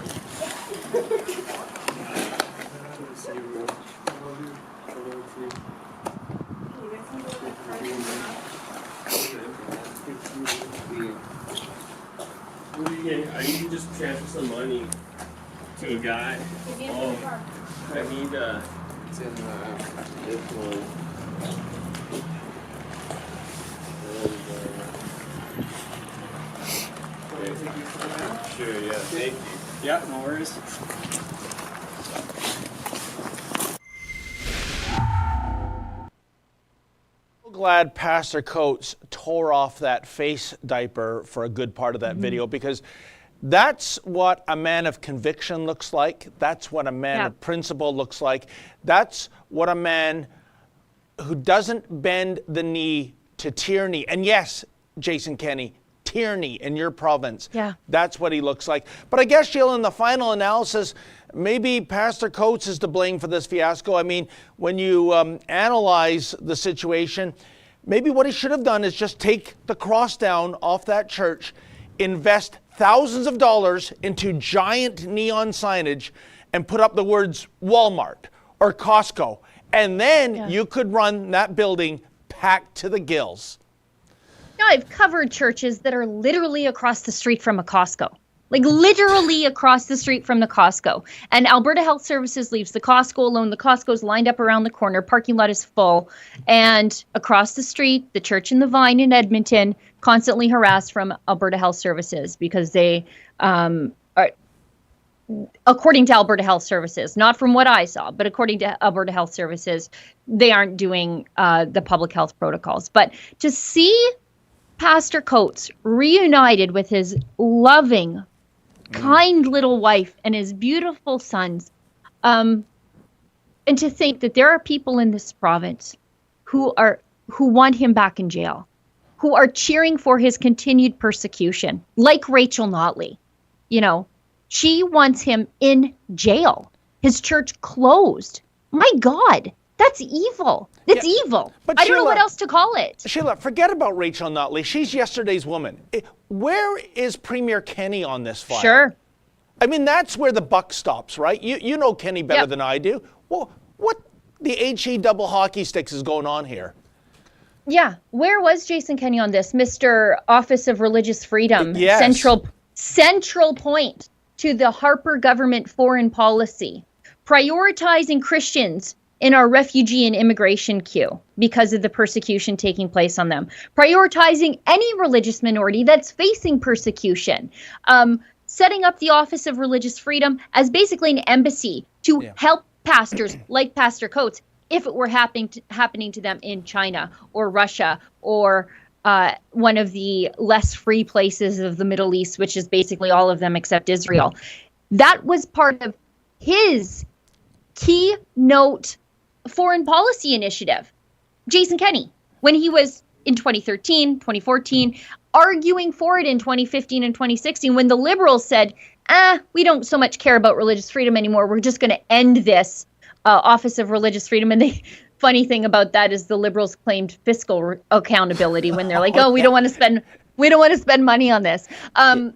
transfer some money to a guy. Oh, I need it's in this one. Sure, yeah, thank you. Yeah, no worries. Glad Pastor Coates tore off that face diaper for a good part of that video, because that's what a man of conviction looks like. That's what a man of principle looks like. That's what a man who doesn't bend the knee to tyranny. And yes, Jason Kenney, tyranny in your province. Yeah. That's what he looks like. But I guess, Sheila, in the final analysis, maybe Pastor Coates is to blame for this fiasco. I mean, when you analyze the situation, maybe what he should have done is just take the cross down off that church, invest thousands of dollars into giant neon signage, and put up the words Walmart or Costco. And then you could run that building packed to the gills. No, I've covered churches that are literally across the street from a Costco. Like literally across the street from the Costco. And Alberta Health Services leaves the Costco alone. The Costco's lined up around the corner. Parking lot is full. And across the street, the church in the Vine in Edmonton constantly harassed from Alberta Health Services because they are, according to Alberta Health Services, not from what I saw, but according to Alberta Health Services, they aren't doing the public health protocols. But to see Pastor Coates reunited with his loving, kind little wife and his beautiful sons, and to think that there are people in this province who want him back in jail, who are cheering for his continued persecution, like Rachel Notley. You know, she wants him in jail, his church closed. My God, that's evil. That's evil. But I don't know Sheila, what else to call it. Sheila, forget about Rachel Notley. She's yesterday's woman. Where is Premier Kenney on this file? Sure. I mean, that's where the buck stops, right? You know Kenney better than I do. Well, what the HE double hockey sticks is going on here? Yeah. Where was Jason Kenney on this? Mr. Office of Religious Freedom. Yes. Central point to the Harper government foreign policy. Prioritizing Christians in our refugee and immigration queue because of the persecution taking place on them. Prioritizing any religious minority that's facing persecution. Setting up the Office of Religious Freedom as basically an embassy to help pastors like Pastor Coates if it were happening to them in China or Russia or one of the less free places of the Middle East, which is basically all of them except Israel. That was part of his keynote foreign policy initiative. Jason Kenney, when he was in 2013, 2014, arguing for it in 2015 and 2016, when the Liberals said, we don't so much care about religious freedom anymore. We're just going to end this Office of Religious Freedom. And the funny thing about that is the Liberals claimed fiscal accountability when they're like, we don't want to spend money on this.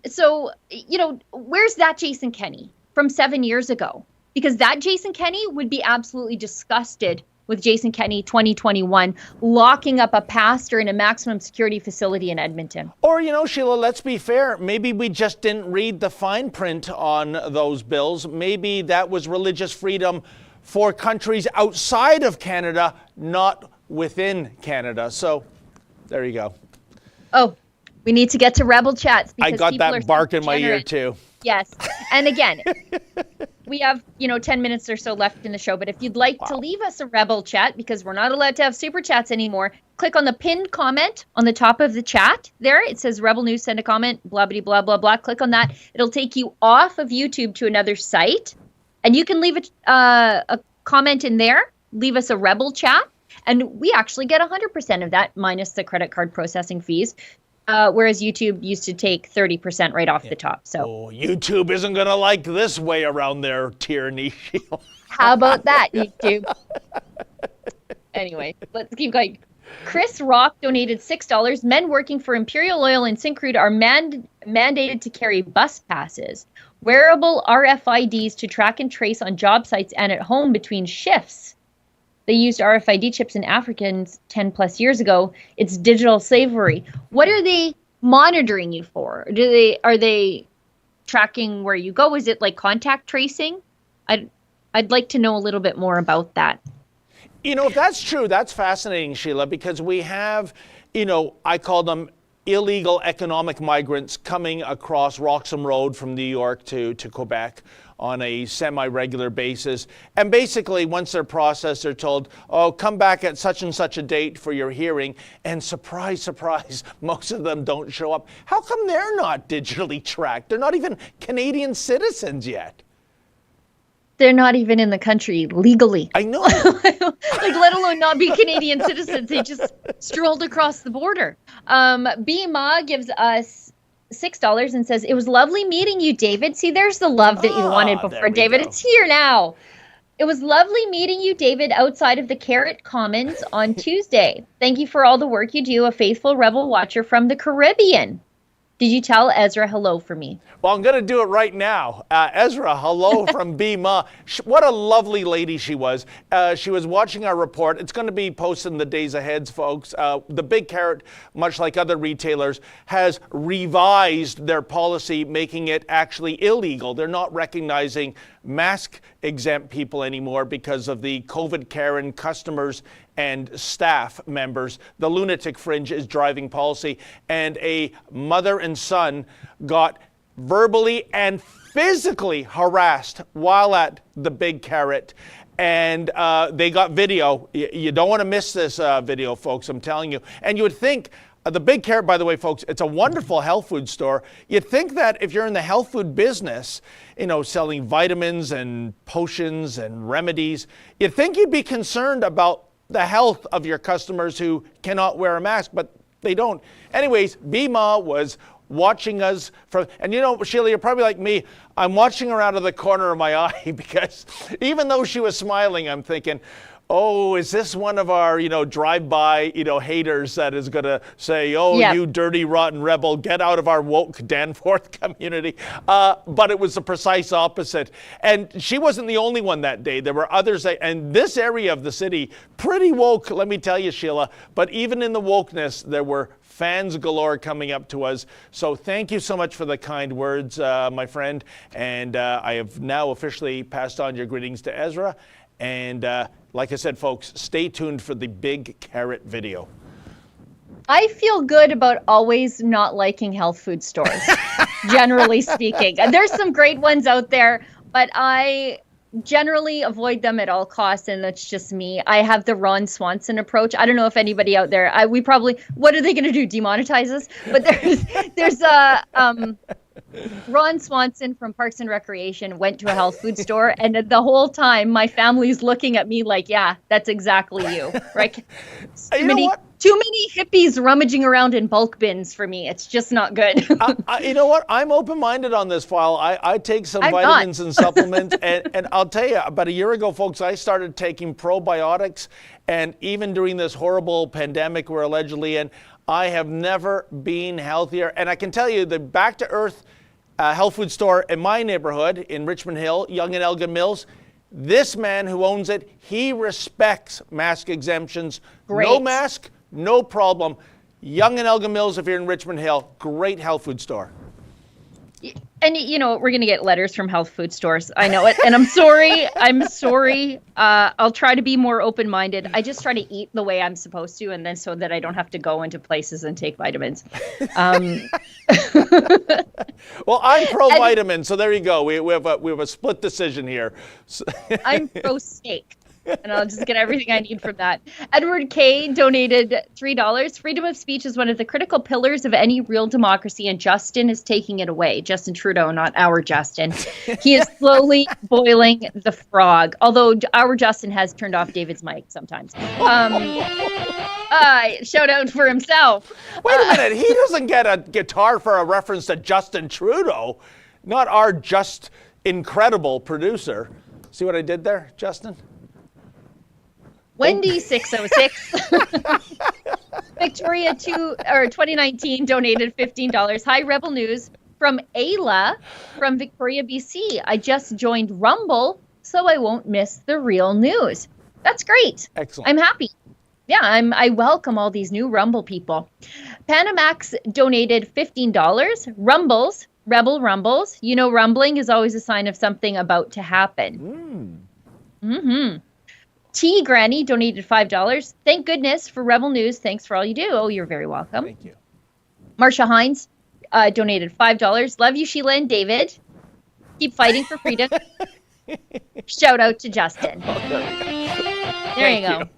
So, you know, where's that Jason Kenney from 7 years ago? Because that Jason Kenney would be absolutely disgusted with Jason Kenney 2021 locking up a pastor in a maximum security facility in Edmonton. Or, you know, Sheila, let's be fair. Maybe we just didn't read the fine print on those bills. Maybe that was religious freedom for countries outside of Canada, not within Canada. So there you go. Oh, we need to get to Rebel Chats. Because I got people that are bark in my ear degenerate. too. Yes. And again, we have, 10 minutes or so left in the show. But if you'd like to leave us a Rebel Chat, because we're not allowed to have super chats anymore, click on the pinned comment on the top of the chat there. It says Rebel News, send a comment, blah, blah, blah, blah, blah. Click on that. It'll take you off of YouTube to another site. And you can leave a comment in there. Leave us a Rebel Chat. And we actually get 100% of that minus the credit card processing fees. Whereas YouTube used to take 30% right off the top. So YouTube isn't going to like this way around their tyranny. How about that, YouTube? Anyway, let's keep going. Chris Rock donated $6. Men working for Imperial Oil and Syncrude are mandated to carry bus passes. Wearable RFIDs to track and trace on job sites and at home between shifts. They used RFID chips in Africans 10 plus years ago. It's digital slavery. What are they monitoring you for? Are they tracking where you go? Is it like contact tracing? I'd like to know a little bit more about that. If that's true, that's fascinating, Sheila, because we have, I call them illegal economic migrants coming across Roxham Road from New York to Quebec on a semi-regular basis. And basically, once they're processed, they're told, oh, come back at such and such a date for your hearing. And surprise, surprise, most of them don't show up. How come they're not digitally tracked? They're not even Canadian citizens yet. They're not even in the country legally. I know. Let alone not be Canadian citizens. They just strolled across the border. Bima gives us $6 and says, it was lovely meeting you, David. See, there's the love that you wanted before, David. It's here now. It was lovely meeting you, David, outside of the Carrot Commons on Tuesday. Thank you for all the work you do, a faithful Rebel watcher from the Caribbean. Did you tell Ezra hello for me? Well, I'm going to do it right now. Ezra, hello from Bima. What a lovely lady she was. She was watching our report. It's going to be posted in the days ahead, folks. The Big Carrot, much like other retailers, has revised their policy, making it actually illegal. They're not recognizing mask-exempt people anymore because of the COVID Karen customers and staff members. The lunatic fringe is driving policy, and a mother and son got verbally and physically harassed while at the Big Carrot, and they got video. You don't want to miss this video, folks, I'm telling you. And you would think, the Big Carrot, by the way, folks, it's a wonderful health food store. You'd think that if you're in the health food business, selling vitamins and potions and remedies, you'd think you'd be concerned about the health of your customers who cannot wear a mask, but they don't. Anyways, Bima was watching us from, and Sheila, you're probably like me, I'm watching her out of the corner of my eye because even though she was smiling, I'm thinking, oh, is this one of our, drive-by, haters that is going to say, oh, you dirty, rotten rebel, get out of our woke Danforth community. But it was the precise opposite. And she wasn't the only one that day. There were others. And this area of the city, pretty woke, let me tell you, Sheila. But even in the wokeness, there were fans galore coming up to us. So thank you so much for the kind words, my friend. And I have now officially passed on your greetings to Ezra. And like I said, folks, stay tuned for the Big Carrot video. I feel good about always not liking health food stores, generally speaking. There's some great ones out there, but I generally avoid them at all costs, and that's just me. I have the Ron Swanson approach. I don't know if anybody out there, what are they going to do, demonetize us? But there's Ron Swanson from Parks and Recreation went to a health food store, and the whole time my family's looking at me like, yeah, that's exactly you, right? Too many hippies rummaging around in bulk bins for me. It's just not good. You know what? I'm open-minded on this file. I take some vitamins and supplements, and I'll tell you, about a year ago, folks, I started taking probiotics, and even during this horrible pandemic we're allegedly in, I have never been healthier. And I can tell you, the Back to Earth health food store in my neighborhood in Richmond Hill, Yonge and Elgin Mills, this man who owns it, he respects mask exemptions. Great. No mask, no problem. Yonge and Elgin Mills, if you're in Richmond Hill, great health food store. And we're going to get letters from health food stores. I know it. And I'm sorry. I'll try to be more open-minded. I just try to eat the way I'm supposed to, and then so that I don't have to go into places and take vitamins. Well, I'm pro-vitamin, so there you go. We have a split decision here. I'm pro-steak. And I'll just get everything I need from that. Edward K. donated $3. Freedom of speech is one of the critical pillars of any real democracy, and Justin is taking it away. Justin Trudeau, not our Justin. He is slowly boiling the frog, although our Justin has turned off David's mic sometimes. Shout out for himself. Wait a minute. He doesn't get a guitar for a reference to Justin Trudeau, not our just incredible producer. See what I did there, Justin? Wendy 606. Victoria 2019 donated $15. Hi, Rebel News from Ayla from Victoria, BC. I just joined Rumble, so I won't miss the real news. That's great. Excellent. I'm happy. Yeah, I welcome all these new Rumble people. Panamax donated $15. Rebel rumbles. You know, rumbling is always a sign of something about to happen. T Granny donated $5. Thank goodness for Rebel News. Thanks for all you do. Oh, you're very welcome. Thank you. Marsha Hines donated $5. Love you, Sheila and David. Keep fighting for freedom. Shout out to Justin. There you go.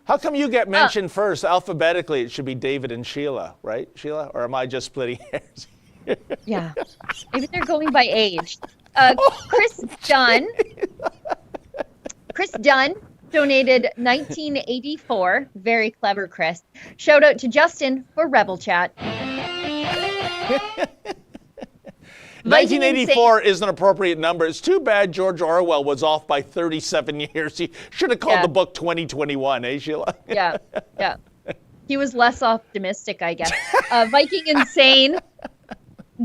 How come you get mentioned first alphabetically? It should be David and Sheila, right, Sheila? Or am I just splitting hairs? Yeah. Maybe they're going by age. Chris Dunn. Chris Dunn donated $19.84. Very clever, Chris. Shout out to Justin for Rebel Chat. 1984 is an appropriate number. It's too bad George Orwell was off by 37 years. He should have called the book 2021, eh, Sheila? Yeah. He was less optimistic, I guess. Viking Insane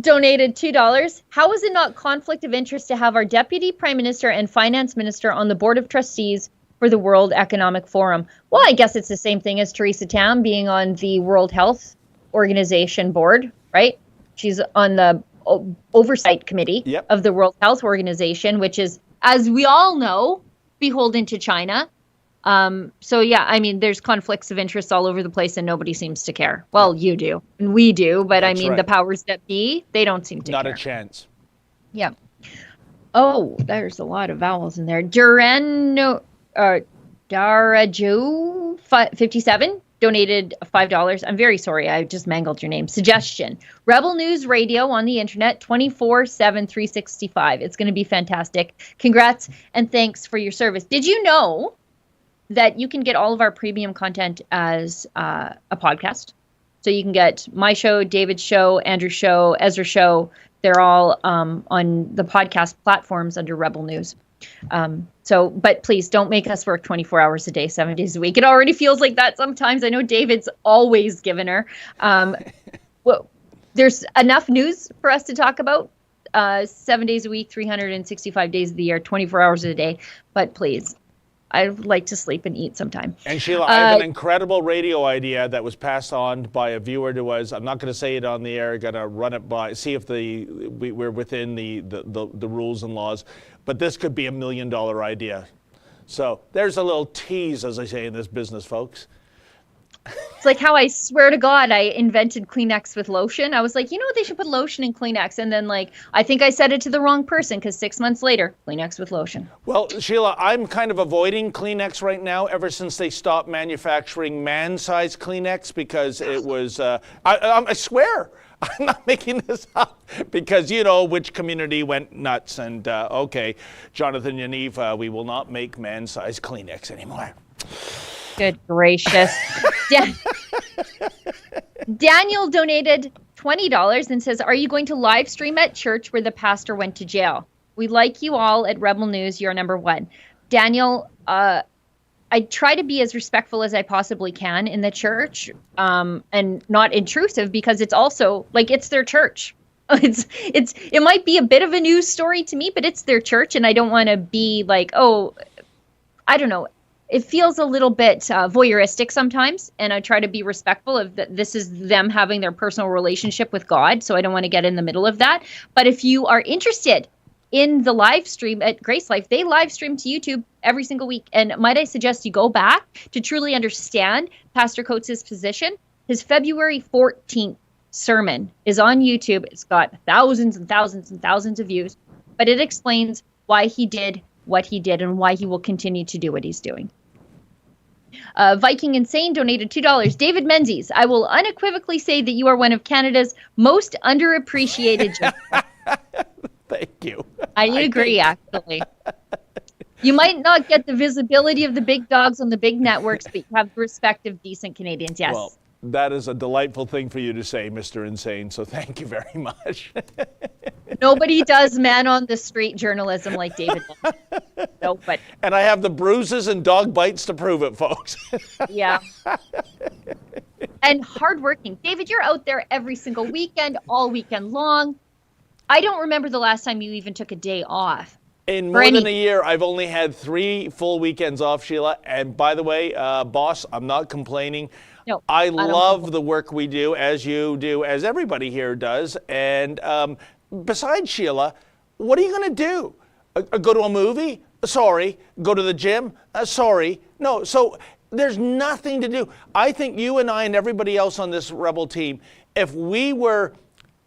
donated $2. How is it not conflict of interest to have our Deputy Prime Minister and Finance Minister on the Board of Trustees for the World Economic Forum? Well, I guess it's the same thing as Theresa Tam being on the World Health Organization board, right? She's on the oversight committee of the World Health Organization, which is, as we all know, beholden to China. So yeah, I mean, there's conflicts of interest all over the place and nobody seems to care. Well, you do and we do, but I mean, the powers that be, they don't seem to care. Not a chance. Yeah. Oh, there's a lot of vowels in there. Daraju 57 donated $5. I'm very sorry. I just mangled your name. Suggestion. Rebel News Radio on the internet 24/7, 365. It's going to be fantastic. Congrats and thanks for your service. Did you know that you can get all of our premium content as a podcast? So you can get my show, David's show, Andrew's show, Ezra's show. They're all on the podcast platforms under Rebel News. But please don't make us work 24 hours a day, 7 days a week. It already feels like that sometimes. I know David's always given her. Well, there's enough news for us to talk about 7 days a week, 365 days of the year, 24 hours a day. But please, I'd like to sleep and eat sometime. And Sheila, I have an incredible radio idea that was passed on by a viewer to us. I'm not going to say it on the air. Going to run it by, see if we're within the rules and laws. But this could be $1 million idea. So there's a little tease, as I say in this business, folks. It's like how I swear to God I invented Kleenex with lotion. I was like, you know what, they should put lotion in Kleenex. And then I think I said it to the wrong person because 6 months later, Kleenex with lotion. Well, Sheila, I'm kind of avoiding Kleenex right now ever since they stopped manufacturing man-sized Kleenex because it was, I swear, I'm not making this up because, you know, which community went nuts and, okay, Jonathan Yaniv, we will not make man-sized Kleenex anymore. Good gracious. Daniel donated $20 and says, are you going to live stream at church where the pastor went to jail? We like you all at Rebel News. You're number one. Daniel, I try to be as respectful as I possibly can in the church and not intrusive because it's also it's their church. It might be a bit of a news story to me, but it's their church. And I don't want to be like, oh, I don't know. It feels a little bit voyeuristic sometimes, and I try to be respectful of that. This is them having their personal relationship with God, so I don't want to get in the middle of that. But if you are interested in the live stream at Grace Life, they live stream to YouTube every single week. And might I suggest you go back to truly understand Pastor Coates' position? His February 14th sermon is on YouTube. It's got thousands and thousands and thousands of views, but it explains why he did what he did and why he will continue to do what he's doing. Viking Insane donated $2. David Menzies, I will unequivocally say that you are one of Canada's most underappreciated journalists. Thank you. I agree, actually. You might not get the visibility of the big dogs on the big networks, but you have the respect of decent Canadians, yes. Well, that is a delightful thing for you to say, Mr. Insane, so thank you very much. Nobody does man on the street journalism like David. Nobody. And I have the bruises and dog bites to prove it, folks. Yeah. And hardworking. David, you're out there every single weekend, all weekend long. I don't remember the last time you even took a day off. In more than a year, I've only had 3 full weekends off, Sheila. And by the way, boss, I'm not complaining. No, I don't love the work we do, as you do, as everybody here does. And besides Sheila, what are you going to do? Go to a movie? Sorry. Go to the gym? Sorry. No. So there's nothing to do. I think you and I and everybody else on this Rebel team, if we were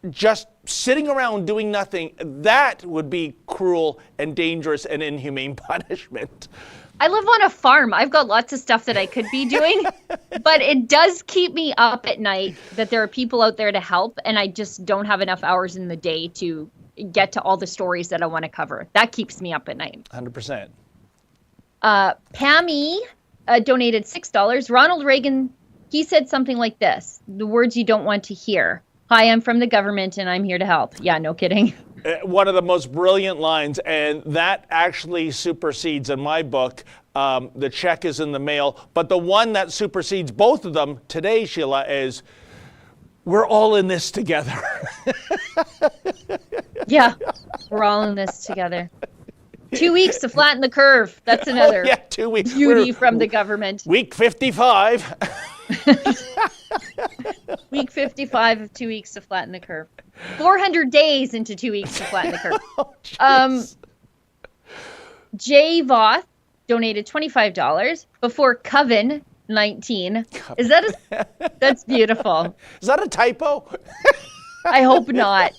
just sitting around doing nothing, that would be cruel and dangerous and inhumane punishment. I live on a farm. I've got lots of stuff that I could be doing, but it does keep me up at night that there are people out there to help, and I just don't have enough hours in the day to get to all the stories that I want to cover. That keeps me up at night. 100%. Pammy donated $6. Ronald Reagan, he said something like this: the words you don't want to hear. Hi, I'm from the government and I'm here to help. Yeah, no kidding. One of the most brilliant lines, and that actually supersedes, in my book, the check is in the mail. But the one that supersedes both of them today, Sheila, is we're all in this together. Yeah, we're all in this together. 2 weeks to flatten the curve. That's another 2 weeks. beauty from the government. Week 55. Week 55 of 2 weeks to flatten the curve. 400 days into 2 weeks to flatten the curve. Jay Voth donated $25 before Coven 19. Is that that's beautiful. Is that a typo? I hope not.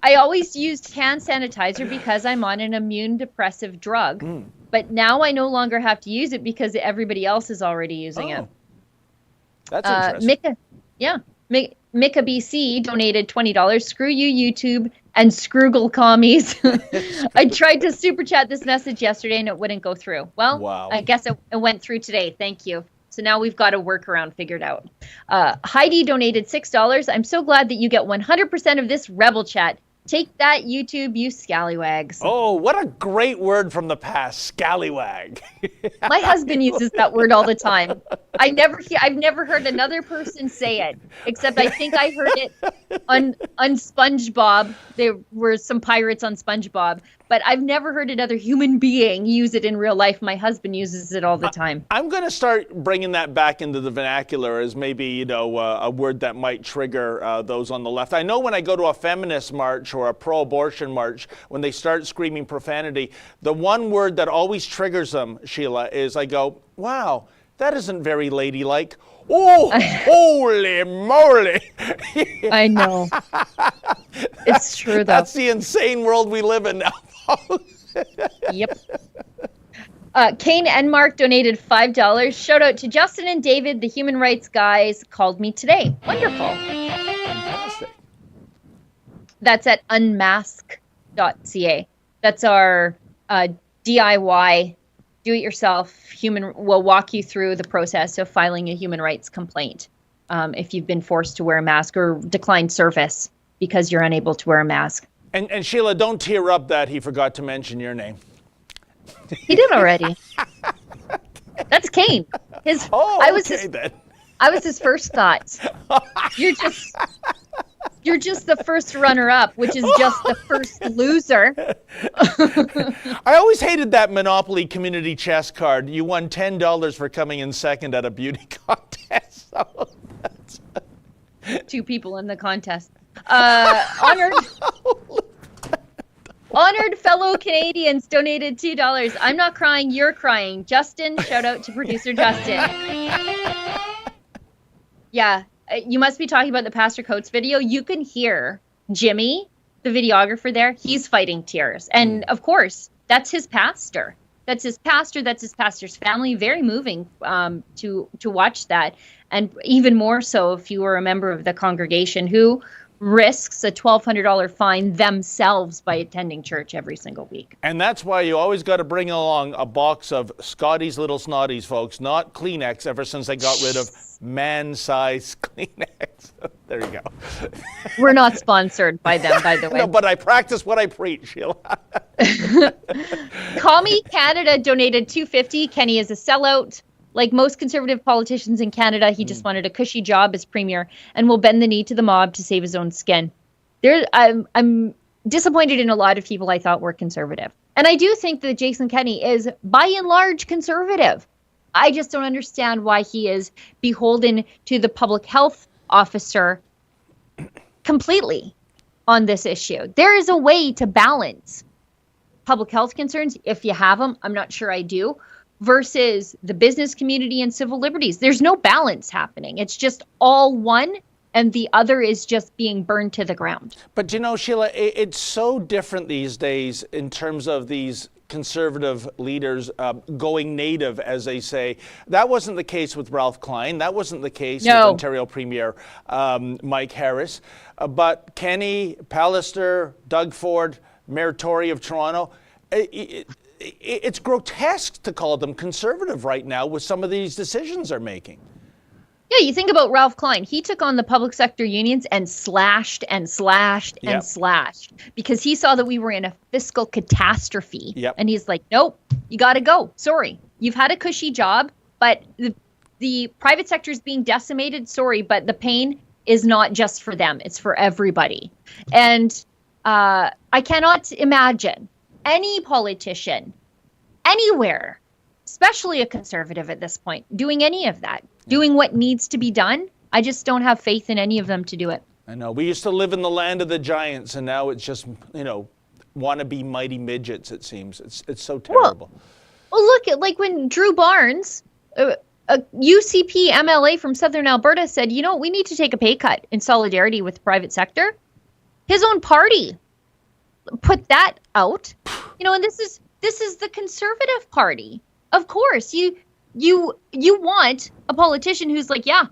I always used hand sanitizer because I'm on an immune depressive drug. But now I no longer have to use it because everybody else is already using it. That's interesting. Mika BC donated $20. Screw you, YouTube, and Scroogle commies. I tried to super chat this message yesterday and it wouldn't go through. Well, wow. I guess it went through today. Thank you. So now we've got a workaround figured out. Heidi donated $6. I'm so glad that you get 100% of this Rebel chat. Take that, YouTube, you scallywags. Oh, what a great word from the past, scallywag. My husband uses that word all the time. I've never heard another person say it, except I think I heard it on SpongeBob. There were some pirates on SpongeBob, but I've never heard another human being use it in real life. My husband uses it all the time. I'm going to start bringing that back into the vernacular as maybe, a word that might trigger those on the left. I know when I go to a feminist march or a pro-abortion march, when they start screaming profanity, the one word that always triggers them, Sheila, is I go, wow, that isn't very ladylike. Oh, holy moly. I know. It's true, though. That's the insane world we live in now. Yep. Kane Enmark donated $5. Shout out to Justin and David, the human rights guys, called me today. Wonderful. Fantastic. That's at unmask.ca. That's our DIY, do-it-yourself will walk you through the process of filing a human rights complaint if you've been forced to wear a mask or declined service because you're unable to wear a mask. And Sheila, don't tear up that he forgot to mention your name. He did already. That's Kane. I was his first thought. You're just the first runner-up, which is just the first loser. I always hated that Monopoly community chess card. You won $10 for coming in second at a beauty contest. So Two people in the contest. Honored fellow Canadians donated $2. I'm not crying, you're crying. Justin, shout out to producer Justin. Yeah, you must be talking about the Pastor Coates video. You can hear Jimmy, the videographer there, he's fighting tears. And of course, that's his pastor. That's his pastor's family. Very moving to watch that. And even more so if you were a member of the congregation who risks a $1,200 fine themselves by attending church every single week. And that's why you always got to bring along a box of Scotty's Little Snotties, folks, not Kleenex, ever since they got rid of man-sized Kleenex. There you go. We're not sponsored by them, by the way. No, but I practice what I preach, Sheila. Call Me Canada donated $250. Kenny is a sellout. Like most conservative politicians in Canada, he just wanted a cushy job as premier and will bend the knee to the mob to save his own skin. I'm disappointed in a lot of people I thought were conservative. And I do think that Jason Kenney is, by and large, conservative. I just don't understand why he is beholden to the public health officer completely on this issue. There is a way to balance public health concerns, if you have them, I'm not sure I do, versus the business community and civil liberties. There's no balance happening. It's just all one, and the other is just being burned to the ground. But Sheila, it's so different these days in terms of these conservative leaders going native, as they say. That wasn't the case with Ralph Klein. That wasn't the case with Ontario Premier Mike Harris. But Kenny, Pallister, Doug Ford, Mayor Tory of Toronto, it's grotesque to call them conservative right now with some of these decisions they're making. Yeah, you think about Ralph Klein. He took on the public sector unions and slashed and slashed and slashed because he saw that we were in a fiscal catastrophe. Yep. And he's like, nope, you got to go. Sorry, you've had a cushy job, but the private sector is being decimated. Sorry, but the pain is not just for them. It's for everybody. And I cannot imagine any politician anywhere, especially a conservative at this point, doing any of that, doing what needs to be done. I just don't have faith in any of them to do it. I know. We used to live in the land of the giants, and now it's just, wannabe mighty midgets, it seems. It's so terrible. Well, look at like when Drew Barnes, a UCP MLA from Southern Alberta, said, we need to take a pay cut in solidarity with the private sector. His own party put that out, and this is the Conservative Party. Of course, you want a politician who's like, yeah,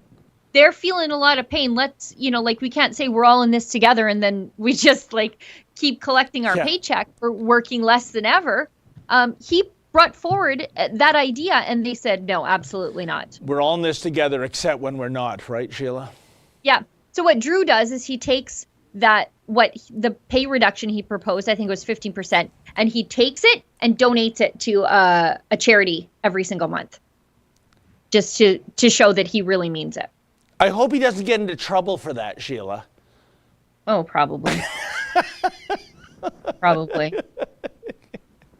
they're feeling a lot of pain. Let's, we can't say we're all in this together and then we just keep collecting our paycheck for working less than ever. He brought forward that idea and they said, no, absolutely not. We're all in this together except when we're not, right, Sheila? Yeah. So what Drew does is he takes the pay reduction he proposed, I think it was 15%, and he takes it and donates it to a charity every single month, just to show that he really means it. I hope he doesn't get into trouble for that, Sheila. Oh, probably. Probably.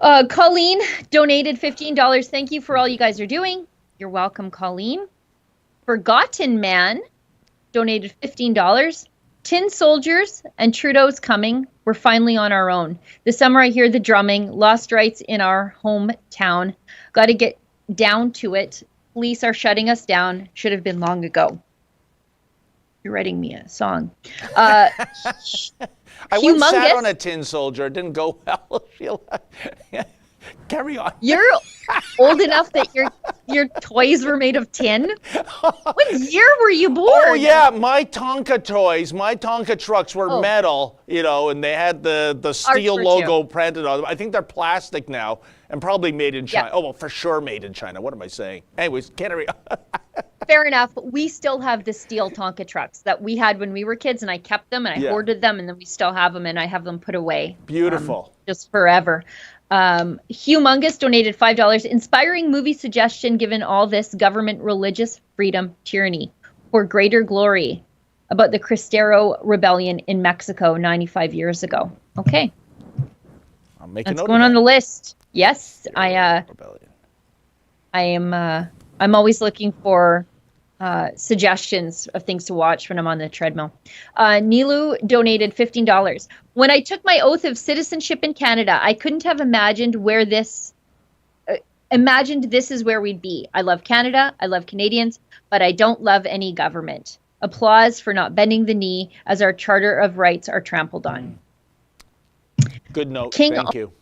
Colleen donated $15. Thank you for all you guys are doing. You're welcome, Colleen. Forgotten Man donated $15. Tin Soldiers and Trudeau's coming. We're finally on our own. This summer I hear the drumming. Lost rights in our hometown. Got to get down to it. Police are shutting us down. Should have been long ago. You're writing me a song. I once sat on a tin soldier. It didn't go well, Sheila. Carry on. You're old enough that your toys were made of tin? What year were you born? Oh, yeah, my Tonka toys, my Tonka trucks were metal, and they had the steel logo printed on them. I think they're plastic now and probably made in China. Yeah. Oh, well, for sure made in China. What am I saying? Anyways, carry on. Fair enough. We still have the steel Tonka trucks that we had when we were kids, and I kept them, and I hoarded them, and then we still have them, and I have them put away. Beautiful. Just forever. Humongous donated $5. Inspiring movie suggestion given all this government, religious freedom, tyranny for greater glory about the Cristero rebellion in Mexico 95 years ago. Okay. I'll make a note That's going on the list. Yes, I'm always looking for suggestions of things to watch when I'm on the treadmill. Nilu donated $15. When I took my oath of citizenship in Canada, I couldn't have imagined this is where we'd be. I love Canada, I love Canadians, but I don't love any government. Applause for not bending the knee as our Charter of Rights are trampled on. Good note. Thank you.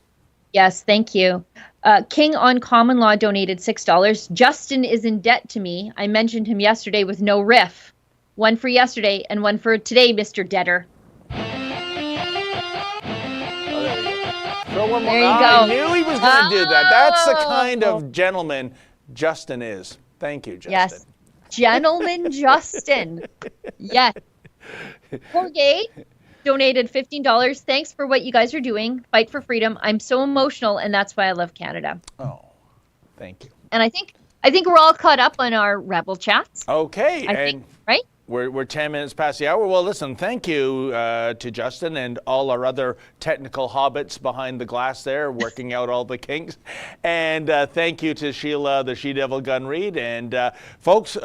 Yes, thank you. King on Common Law donated $6. Justin is in debt to me. I mentioned him yesterday with no riff. One for yesterday and one for today, Mr. Debtor. Throw one more. There you go. I knew he was going to do that. That's the kind of gentleman Justin is. Thank you, Justin. Yes, gentleman Justin. Yes. Jorge donated $15. Thanks for what you guys are doing. Fight for freedom. I'm so emotional, and that's why I love Canada. Oh, thank you. And I think we're all caught up on our Rebel chats. Okay. I think, right? We're 10 minutes past the hour. Well, listen, thank you to Justin and all our other technical hobbits behind the glass there, working out all the kinks. And thank you to Sheila, the She-Devil Gunn Reid. And folks,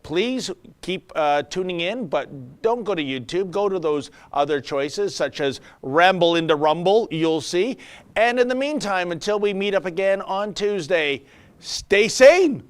please keep tuning in, but don't go to YouTube. Go to those other choices, such as Ramble into Rumble, you'll see. And in the meantime, until we meet up again on Tuesday, stay sane.